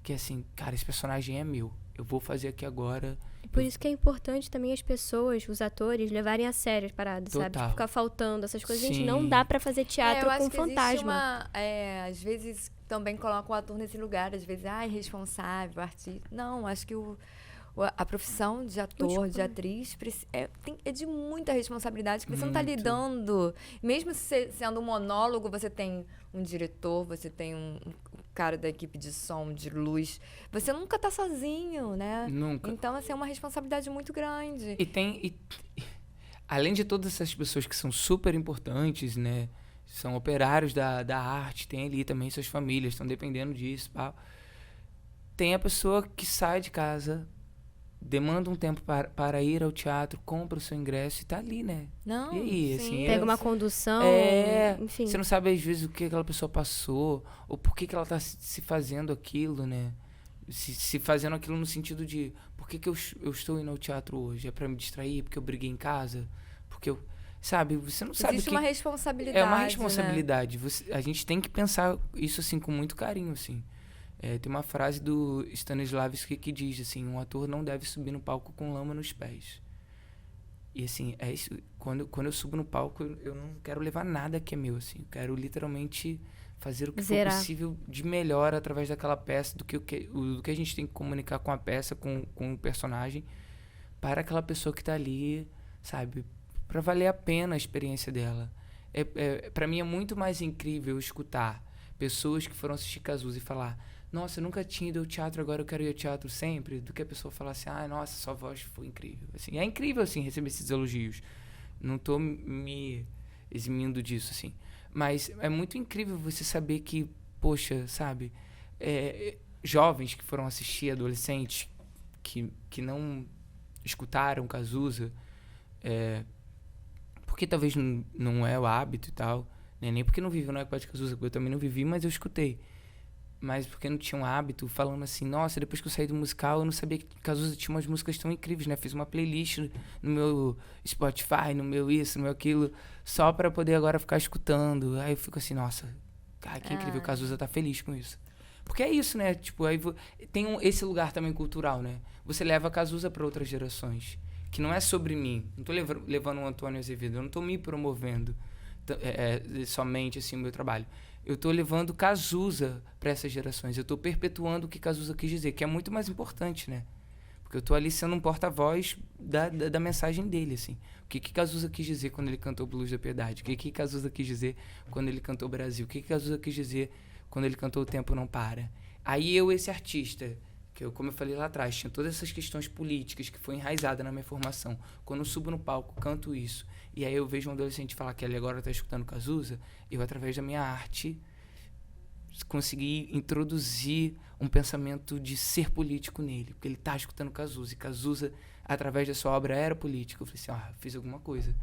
que, assim, cara, esse personagem é meu. Eu vou fazer aqui agora. Por isso que é importante também as pessoas, os atores, levarem a sério as paradas, Total. sabe? Tipo, ficar faltando essas coisas. Sim. Gente, não dá pra fazer teatro eu acho com que fantasma. às vezes também colocam o ator nesse lugar, às vezes, irresponsável, artista. Não, acho que a profissão de ator, de atriz, é de muita responsabilidade, porque você não está lidando. Mesmo sendo um monólogo, você tem um diretor, você tem um cara da equipe de som, de luz. Você nunca está sozinho, né? Nunca. Então, assim, é uma responsabilidade muito grande. Além de todas essas pessoas que são super importantes, né? São operários da arte, tem ali também suas famílias, estão dependendo disso. Pá. Tem a pessoa que sai de casa, demanda um tempo para ir ao teatro, compra o seu ingresso e tá ali, né? Não, e aí, sim. assim, Pega uma condução, enfim. Você não sabe, às vezes, o que aquela pessoa passou, ou por que ela tá se fazendo aquilo, né? Se fazendo aquilo no sentido de por que eu estou indo ao teatro hoje? É para me distrair? Porque eu briguei em casa? Porque eu... Sabe, você não sabe Existe uma responsabilidade, é uma responsabilidade. Né? A gente tem que pensar isso, assim, com muito carinho, assim. Tem uma frase do Stanislavski que diz, assim, um ator não deve subir no palco com lama nos pés. E, assim, é isso. Quando eu subo no palco, eu não quero levar nada que é meu, assim. Eu quero, literalmente, fazer o que for possível de melhor através daquela peça, do que a gente tem que comunicar com a peça, com o personagem, para aquela pessoa que está ali, sabe? Para valer a pena a experiência dela. Para mim é muito mais incrível escutar pessoas que foram assistir Cazuza e falar, nossa, eu nunca tinha ido ao teatro, agora eu quero ir ao teatro sempre, do que a pessoa falar assim, nossa, sua voz foi incrível. Assim, é incrível, assim, receber esses elogios. Não tô me eximindo disso, assim. Mas é muito incrível você saber que, poxa, sabe, jovens que foram assistir, adolescentes que não escutaram Cazuza, porque talvez não é o hábito e tal, né? Nem porque não viveu na época de Cazuza, porque eu também não vivi, mas eu escutei. Mas porque não tinha um hábito, falando assim, nossa, depois que eu saí do musical, eu não sabia que Cazuza tinha umas músicas tão incríveis, né? Fiz uma playlist no meu Spotify, no meu isso, no meu aquilo, só pra poder agora ficar escutando. Aí eu fico assim, nossa, Cara, que incrível, o Cazuza tá feliz com isso. Porque é isso, né? Tipo, aí tem esse lugar também cultural, né? Você leva a Cazuza para outras gerações. Que não é sobre mim. Não tô levando um Antônio Azevedo. Eu não tô me promovendo somente, assim, o meu trabalho. Eu tô levando Cazuza para essas gerações. Eu tô perpetuando o que Cazuza quis dizer, que é muito mais importante, né? Porque eu tô ali sendo um porta-voz da mensagem dele, assim. O que Cazuza quis dizer quando ele cantou Blues da Piedade? O que Cazuza quis dizer quando ele cantou Brasil? O que Cazuza quis dizer quando ele cantou O Tempo Não Para? Aí esse artista, que eu, como eu falei lá atrás, tinha todas essas questões políticas que foi enraizada na minha formação. Quando eu subo no palco, canto isso, e aí eu vejo um adolescente falar que ele agora tá escutando Cazuza, eu, através da minha arte, consegui introduzir um pensamento de ser político nele, porque ele tá escutando Cazuza, e Cazuza, através da sua obra, era político. Eu falei assim, fiz alguma coisa,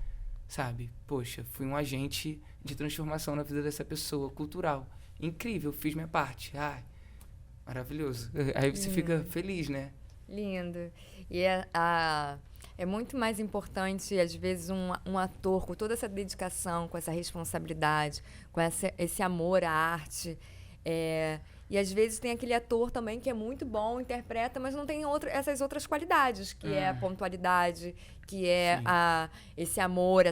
sabe? Poxa, fui um agente de transformação na vida dessa pessoa, cultural. Incrível, fiz minha parte. Maravilhoso. Aí você fica feliz, né? Lindo. E é muito mais importante, às vezes, um ator com toda essa dedicação, com essa responsabilidade, com esse amor à arte. E às vezes tem aquele ator também que é muito bom, interpreta, mas não tem essas outras qualidades, que é a pontualidade, que é esse amor,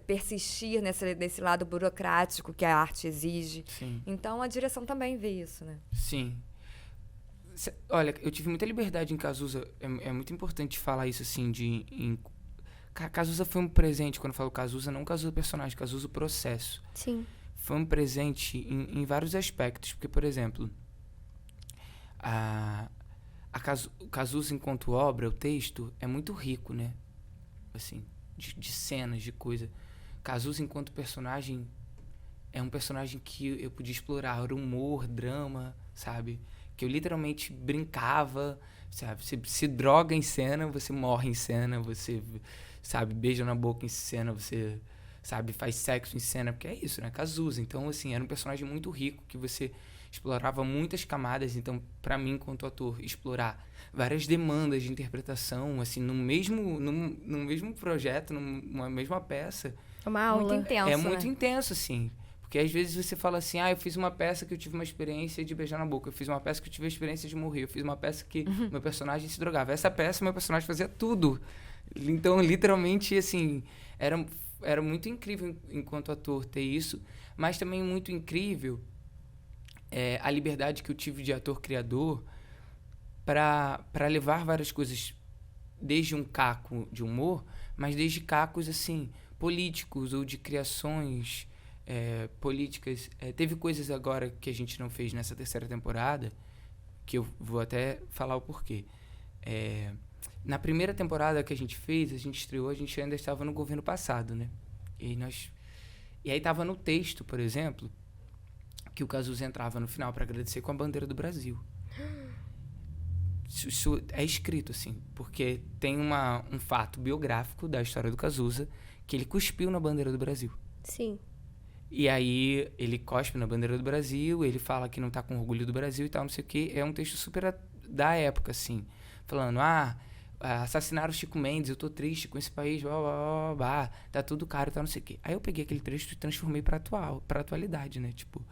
persistir nesse lado burocrático que a arte exige. Sim. Então a direção também vê isso, né? Sim. Olha, eu tive muita liberdade em Cazuza. É muito importante falar isso, assim, Cazuza foi um presente. Quando eu falo Cazuza, não Cazuza personagem, Cazuza o processo. Sim. Foi um presente em vários aspectos. Porque, por exemplo, o Cazuza enquanto obra, o texto, é muito rico, né? Assim, de cenas, de coisa. Cazuza enquanto personagem é um personagem que eu podia explorar humor, drama, sabe? Que eu literalmente brincava, sabe? Você se droga em cena, você morre em cena, você, sabe, beija na boca em cena, você, sabe, faz sexo em cena, porque é isso, né? Cazuza. Então, assim, era um personagem muito rico, que você explorava muitas camadas. Então, pra mim, enquanto ator, explorar várias demandas de interpretação, assim, num mesmo projeto, numa mesma peça. Uma aula. Muito intenso, É muito né? intenso, assim. Porque às vezes você fala assim, eu fiz uma peça que eu tive uma experiência de beijar na boca, eu fiz uma peça que eu tive a experiência de morrer, eu fiz uma peça que meu personagem se drogava. Essa peça, meu personagem fazia tudo. Então, literalmente, assim, era muito incrível enquanto ator ter isso, mas também muito incrível a liberdade que eu tive de ator-criador para levar várias coisas, desde um caco de humor, mas desde cacos, assim, políticos ou de criações políticas. Teve coisas agora que a gente não fez nessa terceira temporada, que eu vou até falar o porquê. Na primeira temporada que a gente fez, a gente estreou, a gente ainda estava no governo passado, né? E aí estava no texto, por exemplo, que o Cazuza entrava no final para agradecer com a bandeira do Brasil. Isso é escrito, assim, porque tem um fato biográfico da história do Cazuza, que ele cuspiu na bandeira do Brasil. Sim. E aí ele cospe na bandeira do Brasil, ele fala que não tá com orgulho do Brasil e tal, não sei o quê. É um texto super da época, assim. Falando, assassinaram o Chico Mendes, eu tô triste com esse país, tá tudo caro e tal, não sei o quê. Aí eu peguei aquele texto e transformei pra atualidade, né? Tipo,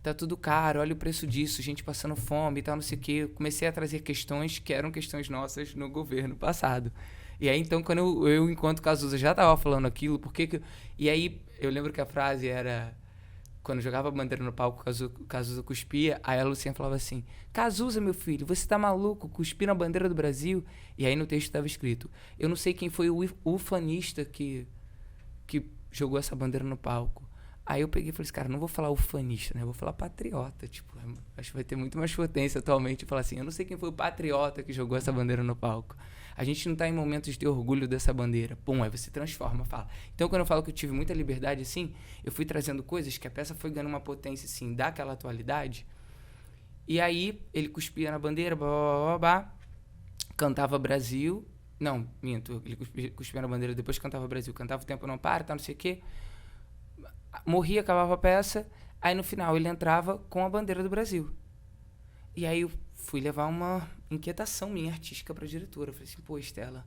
tá tudo caro, olha o preço disso, gente passando fome e tal, não sei o quê. Eu comecei a trazer questões que eram questões nossas no governo passado. E aí, então, quando eu enquanto Cazuza, já tava falando aquilo, E aí, eu lembro que a frase era... Quando eu jogava a bandeira no palco, Cazuza cuspia, aí a Luciana falava assim, Cazuza, meu filho, você tá maluco? Cuspir na bandeira do Brasil? E aí no texto estava escrito, eu não sei quem foi o ufanista que jogou essa bandeira no palco. Aí eu peguei e falei assim, cara, não vou falar ufanista, né? Eu vou falar patriota. Tipo, acho que vai ter muito mais potência atualmente falar assim, eu não sei quem foi o patriota que jogou essa bandeira no palco. A gente não tá em momentos de orgulho dessa bandeira. Pum, aí você transforma, fala. Então, quando eu falo que eu tive muita liberdade, assim, eu fui trazendo coisas que a peça foi ganhando uma potência, assim, daquela atualidade. E aí, ele cuspia na bandeira, cantava Brasil. Não, minto, ele cuspia na bandeira, depois cantava Brasil. Cantava O Tempo Não Para, tá, não sei o quê. Morria, acabava a peça. Aí, no final, ele entrava com a bandeira do Brasil. E aí, eu fui levar uma inquietação minha artística pra diretora. Eu falei assim, pô, Estela,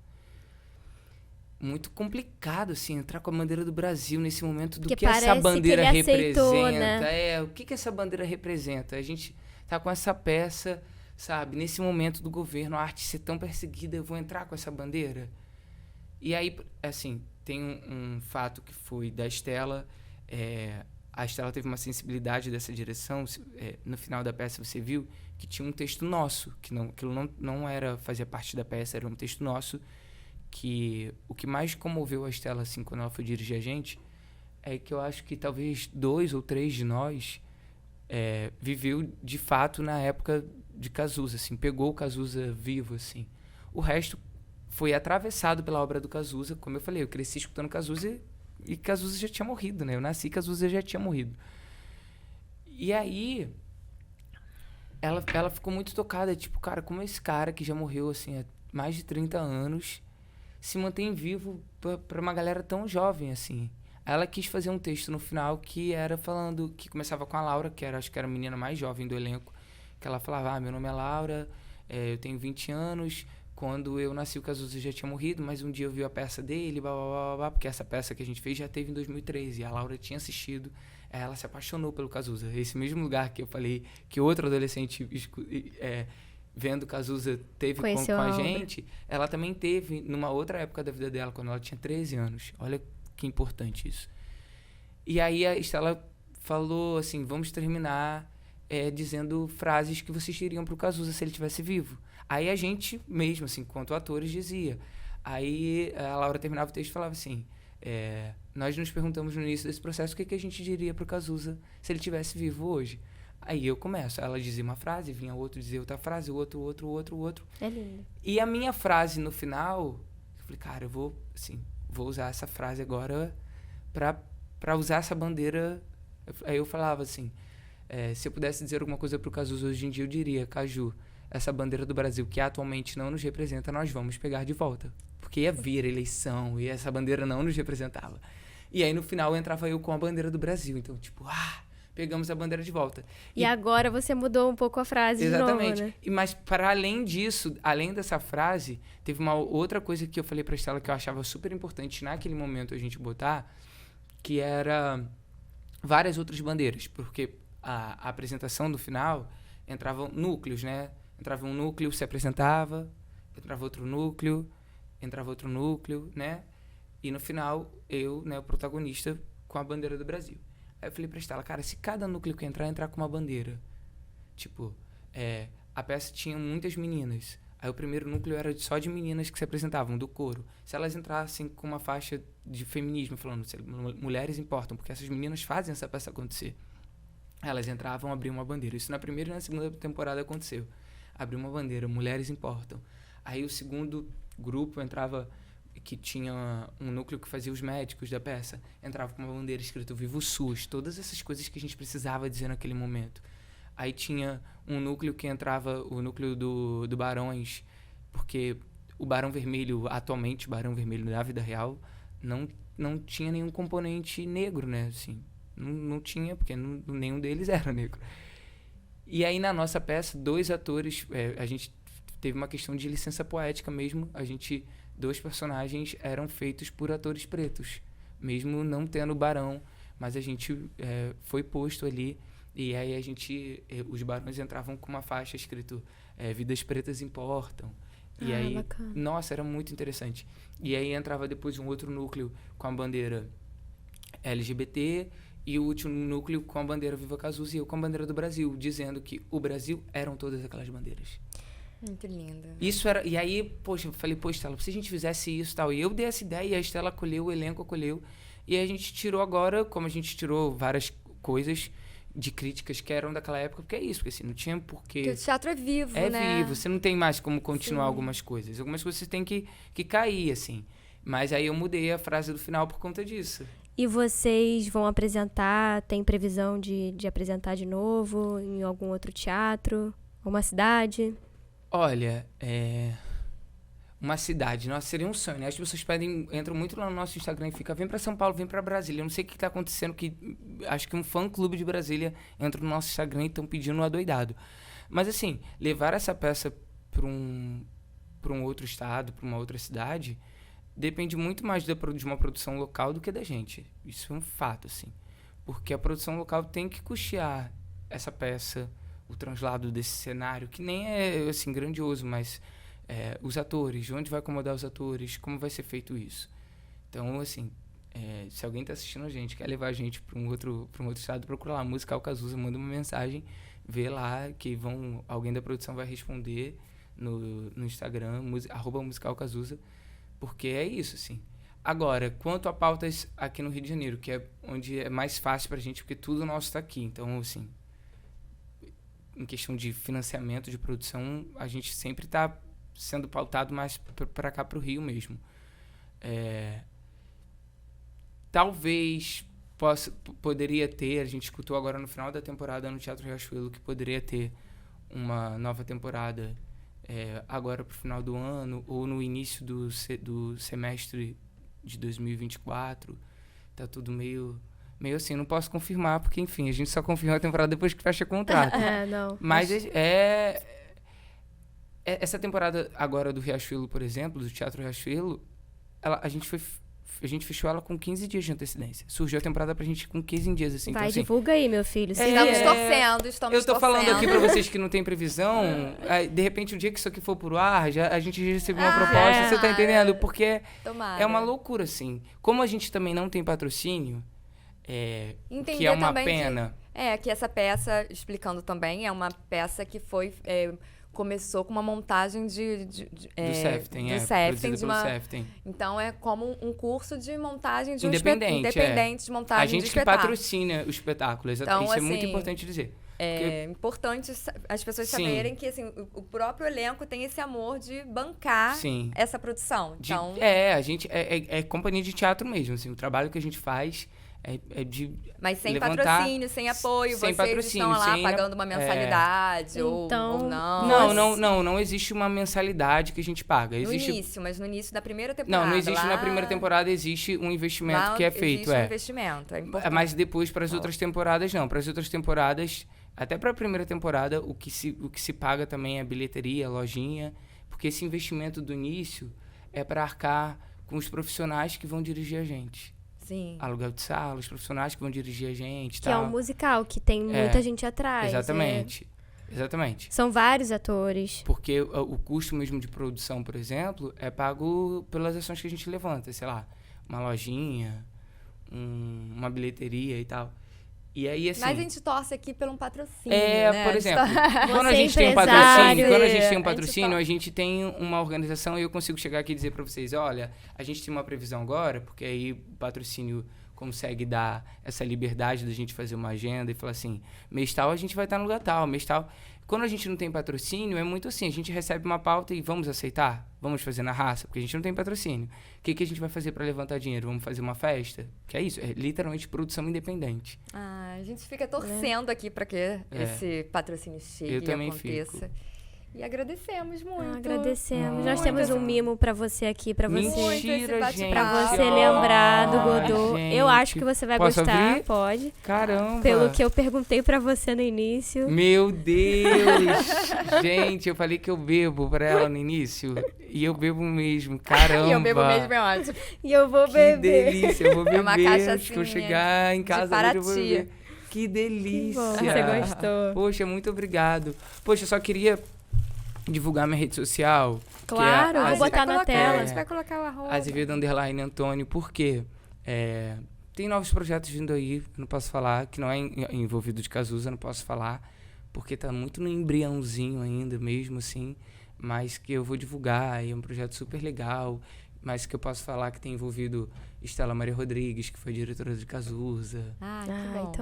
muito complicado, assim, entrar com a bandeira do Brasil nesse momento do Porque que essa bandeira que ele aceitou, representa. né? O que essa bandeira representa? A gente tá com essa peça, sabe? Nesse momento do governo, a arte ser tão perseguida, eu vou entrar com essa bandeira? E aí, assim, tem um fato que foi da Estela. A Estela teve uma sensibilidade dessa direção. No final da peça, você viu que tinha um texto nosso, que aquilo não fazia parte da peça, era um texto nosso, que o que mais comoveu a Estela, assim, quando ela foi dirigir a gente, é que eu acho que talvez 2 ou 3 de nós viveu, de fato, na época de Cazuza, assim, pegou o Cazuza vivo, assim. O resto foi atravessado pela obra do Cazuza. Como eu falei, eu cresci escutando Cazuza e Cazuza já tinha morrido, né? Eu nasci e Cazuza já tinha morrido. E aí, ela ficou muito tocada, tipo, cara, como esse cara que já morreu, assim, há mais de 30 anos se mantém vivo para uma galera tão jovem, assim. Ela quis fazer um texto no final que era falando, que começava com a Laura, acho que era a menina mais jovem do elenco, que ela falava, meu nome é Laura, eu tenho 20 anos, quando eu nasci o Cazuza já tinha morrido, mas um dia eu vi a peça dele, blá, blá, blá, blá, porque essa peça que a gente fez já teve em 2013, e a Laura tinha assistido, ela se apaixonou pelo Cazuza. Esse mesmo lugar que eu falei que outro adolescente vendo Cazuza teve com a gente, ela também teve numa outra época da vida dela, quando ela tinha 13 anos. Olha que importante isso. E aí a Estela falou assim, vamos terminar dizendo frases que vocês diriam pro Cazuza se ele estivesse vivo. Aí a gente mesmo, assim, enquanto atores, dizia. Aí a Laura terminava o texto e falava assim, nós nos perguntamos no início desse processo o que a gente diria pro Cazuza se ele estivesse vivo hoje. Aí eu começo, ela dizia uma frase, vinha outro dizer outra frase, outro. É lindo. E a minha frase no final, eu falei, cara, eu vou usar essa frase agora pra usar essa bandeira. Aí eu falava assim, se eu pudesse dizer alguma coisa pro Cazuza hoje em dia, eu diria, Caju, essa bandeira do Brasil que atualmente não nos representa, nós vamos pegar de volta. Porque ia vir a eleição e essa bandeira não nos representava. E aí no final entrava eu com a bandeira do Brasil. Então, tipo, pegamos a bandeira de volta. E agora você mudou um pouco a frase exatamente. de novo, né? Mas para além disso, além dessa frase, teve uma outra coisa que eu falei pra Estela que eu achava super importante naquele momento a gente botar, que era várias outras bandeiras. Porque a apresentação do final entravam núcleos, né? Entrava um núcleo, se apresentava, entrava outro núcleo, né? E no final, eu, né, o protagonista, com a bandeira do Brasil. Aí eu falei pra Estela, cara, se cada núcleo que entrar com uma bandeira. Tipo, a peça tinha muitas meninas. Aí o primeiro núcleo era só de meninas que se apresentavam, do coro. Se elas entrassem com uma faixa de feminismo, falando, mulheres importam, porque essas meninas fazem essa peça acontecer. Elas entravam, abriam uma bandeira. Isso na primeira e na segunda temporada aconteceu. Abriu uma bandeira, mulheres importam. Aí o segundo grupo entrava, que tinha um núcleo que fazia os médicos da peça, entrava com uma bandeira escrito Viva o SUS, todas essas coisas que a gente precisava dizer naquele momento. Aí tinha um núcleo que entrava, o núcleo do Barões, porque o Barão Vermelho, atualmente, o Barão Vermelho da vida real, não tinha nenhum componente negro, né? Assim, não tinha, porque nenhum deles era negro. E aí na nossa peça, 2 atores, a gente teve uma questão de licença poética mesmo, 2 personagens eram feitos por atores pretos, mesmo não tendo barão, mas a gente foi posto ali, e aí os barões entravam com uma faixa escrito Vidas Pretas Importam. E aí, bacana. Nossa, era muito interessante. E aí entrava depois um outro núcleo com a bandeira LGBT, e o último núcleo com a bandeira Viva Cazuza e eu com a bandeira do Brasil, dizendo que o Brasil eram todas aquelas bandeiras. Muito linda. Isso era... E aí, poxa, eu falei, Estela, se a gente fizesse isso e tal. E eu dei essa ideia, e a Estela acolheu, o elenco acolheu. E aí a gente tirou agora, como a gente tirou várias coisas de críticas que eram daquela época, porque é isso, porque assim, não tinha porquê... Porque o teatro é vivo, né? É vivo, você não tem mais como continuar Sim. algumas coisas. Algumas coisas você tem que cair, assim. Mas aí eu mudei a frase do final por conta disso. E vocês vão apresentar, tem previsão de apresentar de novo em algum outro teatro, uma cidade? Olha, uma cidade, nossa, seria um sonho, né? As pessoas entram muito lá no nosso Instagram e ficam, vem pra São Paulo, vem pra Brasília. Eu não sei o que tá acontecendo, acho que um fã-clube de Brasília entra no nosso Instagram e estão pedindo um adoidado. Mas assim, levar essa peça pra um outro estado, pra uma outra cidade, depende muito mais de uma produção local do que da gente. Isso é um fato, assim. Porque a produção local tem que custear essa peça, o translado desse cenário, que nem é, assim, grandioso, mas os atores, onde vai acomodar os atores, como vai ser feito isso. Então, assim, se alguém está assistindo a gente, quer levar a gente para um outro estado, procura lá, Musical Cazuza, manda uma mensagem, vê lá que alguém da produção vai responder no Instagram, @Musical Cazuza, porque é isso, assim. Agora, quanto a pautas aqui no Rio de Janeiro, que é onde é mais fácil pra gente, porque tudo nosso está aqui. Então, assim, em questão de financiamento, de produção, a gente sempre está sendo pautado mais para cá, pro Rio mesmo. Talvez poderia ter, a gente escutou agora no final da temporada no Teatro Riachuelo, que poderia ter uma nova temporada agora pro final do ano, ou no início do semestre de 2024. Tá tudo meio assim, não posso confirmar, porque, enfim, a gente só confirma a temporada depois que fecha o contrato. Não. Mas essa temporada agora do Riachuelo, por exemplo, do Teatro Riachuelo, a gente fechou ela com 15 dias de antecedência. Surgiu a temporada pra gente com 15 dias, assim. Vai, então, assim, divulga aí, meu filho. Estamos torcendo. Eu tô falando aqui pra vocês que não tem previsão. De repente, o dia que isso aqui for pro ar, a gente recebeu uma proposta, você tá entendendo? Porque é uma loucura, assim. Como a gente também não tem patrocínio, que é uma pena. Que essa peça, explicando também, é uma peça que começou com uma montagem do Seften, Seften, pelo Seften. Então é como um curso de montagem de independente de montagem de espetáculo. A gente que patrocina o espetáculo, então, isso é assim, muito importante dizer. É importante as pessoas saberem que, assim, o próprio elenco tem esse amor de bancar essa produção. Então, a gente é companhia de teatro mesmo, assim, o trabalho que a gente faz mas sem levantar, patrocínio, sem apoio, sem vocês estão lá pagando uma mensalidade ou não? Não existe uma mensalidade que a gente paga. Mas no início da primeira temporada. Não existe na primeira temporada, existe um investimento que é feito. Existe um investimento, é importante. Mas depois, para as outras temporadas, não. Para as outras temporadas, até para a primeira temporada, o que se paga também é bilheteria, lojinha, porque esse investimento do início é para arcar com os profissionais que vão dirigir a gente. Sim. Aluguel de sala, os profissionais que vão dirigir a gente. Que é um musical, que tem muita gente atrás. Exatamente. São vários atores. Porque o custo mesmo de produção, por exemplo, é pago pelas ações que a gente levanta. Sei lá, uma lojinha, uma bilheteria e tal. E aí, assim... Mas a gente torce aqui pelo um patrocínio, né? Por exemplo, quando a gente tem um patrocínio, a gente tem uma organização e eu consigo chegar aqui e dizer para vocês, olha, a gente tem uma previsão agora, porque aí o patrocínio consegue dar essa liberdade da gente fazer uma agenda e falar assim, mês tal a gente vai estar no lugar tal, mês tal... Quando a gente não tem patrocínio, é muito assim, a gente recebe uma pauta e vamos aceitar? Vamos fazer na raça? Porque a gente não tem patrocínio. O que a gente vai fazer para levantar dinheiro? Vamos fazer uma festa? Que é isso, é literalmente produção independente. A gente fica torcendo aqui para que esse patrocínio chegue e aconteça. E agradecemos muito. Agradecemos. Nós temos um mimo pra você aqui, pra você. Mentira, gente. Pra você lembrar do Godot. Gente. Eu acho que você vai gostar. Abrir? Pode. Caramba. Pelo que eu perguntei pra você no início. Meu Deus. Gente, eu falei que eu bebo pra ela no início. E eu bebo mesmo. Caramba. E eu bebo mesmo, é ótimo. E eu vou beber. Que delícia. Eu vou beber. Uma cachaçinha. Acho que eu chegar em casa hoje eu vou beber. Que delícia. Que bom, você gostou. Poxa, muito obrigado. Poxa, eu só queria divulgar minha rede social. Claro, vou botar na tela. Você vai colocar o arroba. Azevedo_Antônio, por quê? Tem novos projetos vindo aí, eu não posso falar, que não é envolvido de Cazuza, não posso falar, porque tá muito no embriãozinho ainda, mesmo assim, mas que eu vou divulgar, é um projeto super legal, mas que eu posso falar que tem envolvido Estela Maria Rodrigues, que foi diretora de Cazuza.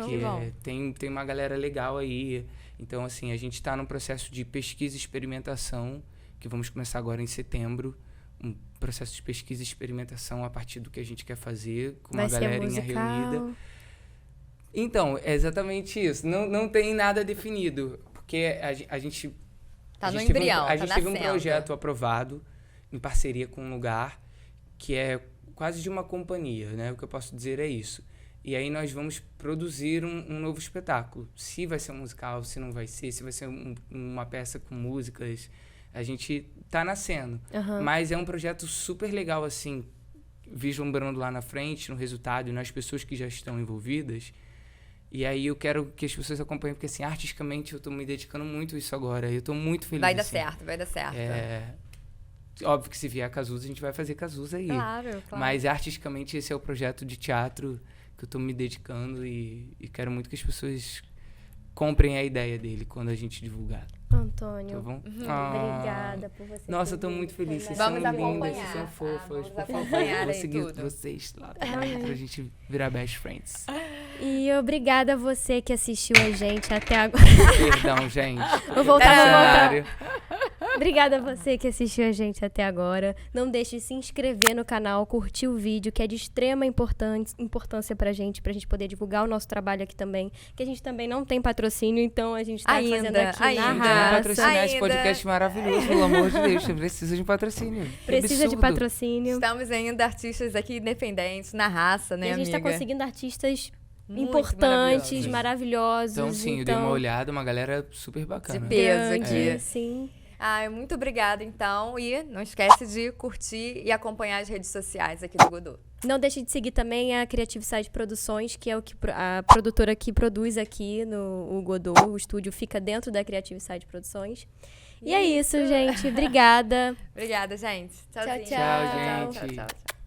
Que bom. Tem uma galera legal aí. Então, assim, a gente está num processo de pesquisa e experimentação, que vamos começar agora em setembro. Um processo de pesquisa e experimentação a partir do que a gente quer fazer, com uma galerinha reunida. Então, é exatamente isso. Não tem nada definido, porque a gente... Tá no embrião, a gente teve um projeto aprovado em parceria com um lugar que é quase de uma companhia, né? O que eu posso dizer é isso. E aí nós vamos produzir um novo espetáculo. Se vai ser um musical, se não vai ser, se vai ser uma peça com músicas, a gente tá nascendo. Mas é um projeto super legal, assim, vislumbrando lá na frente, no resultado e nas pessoas que já estão envolvidas. E aí eu quero que as pessoas acompanhem, porque assim, artisticamente eu tô me dedicando muito a isso agora. Eu tô muito feliz. Vai dar assim. certo, vai dar certo. Óbvio que se vier a Cazuza, a gente vai fazer Cazuza aí. Claro. Mas artisticamente esse é o projeto de teatro que eu tô me dedicando e quero muito que as pessoas comprem a ideia dele quando a gente divulgar. Antônio, Tá bom? Obrigada por você. Nossa, eu tô muito feliz. Vocês Vamos são lindas, acompanhar, vocês são fofas. vamos Por favor, acompanhar vou aí seguir tudo. vocês lá também, pra gente virar best friends. E obrigada a você que assistiu a gente até agora. Perdão, gente. Vou voltar. Sério. Obrigada a você que assistiu a gente até agora. Não deixe de se inscrever no canal, curtir o vídeo, que é de extrema importância pra gente poder divulgar o nosso trabalho aqui também. Que a gente também não tem patrocínio, então a gente tá fazendo aqui na raça. Patrocinar esse podcast maravilhoso, pelo amor de Deus. Precisa de patrocínio. Precisa de patrocínio. Estamos ainda artistas aqui independentes, na raça, né, e a gente amiga? tá conseguindo artistas Muito importantes, maravilhosos. Então, sim, eu dei uma olhada, uma galera super bacana. De peso aqui. Sim. Muito obrigada, então. E não esquece de curtir e acompanhar as redes sociais aqui do Godot. Não deixe de seguir também a Creative Side Produções, que é a produtora que produz aqui no Godot. O estúdio fica dentro da Creative Side Produções. E é isso, gente. Obrigada. Obrigada, gente. Tchau, Tchauzinho. tchau. Tchau, gente. Tchau.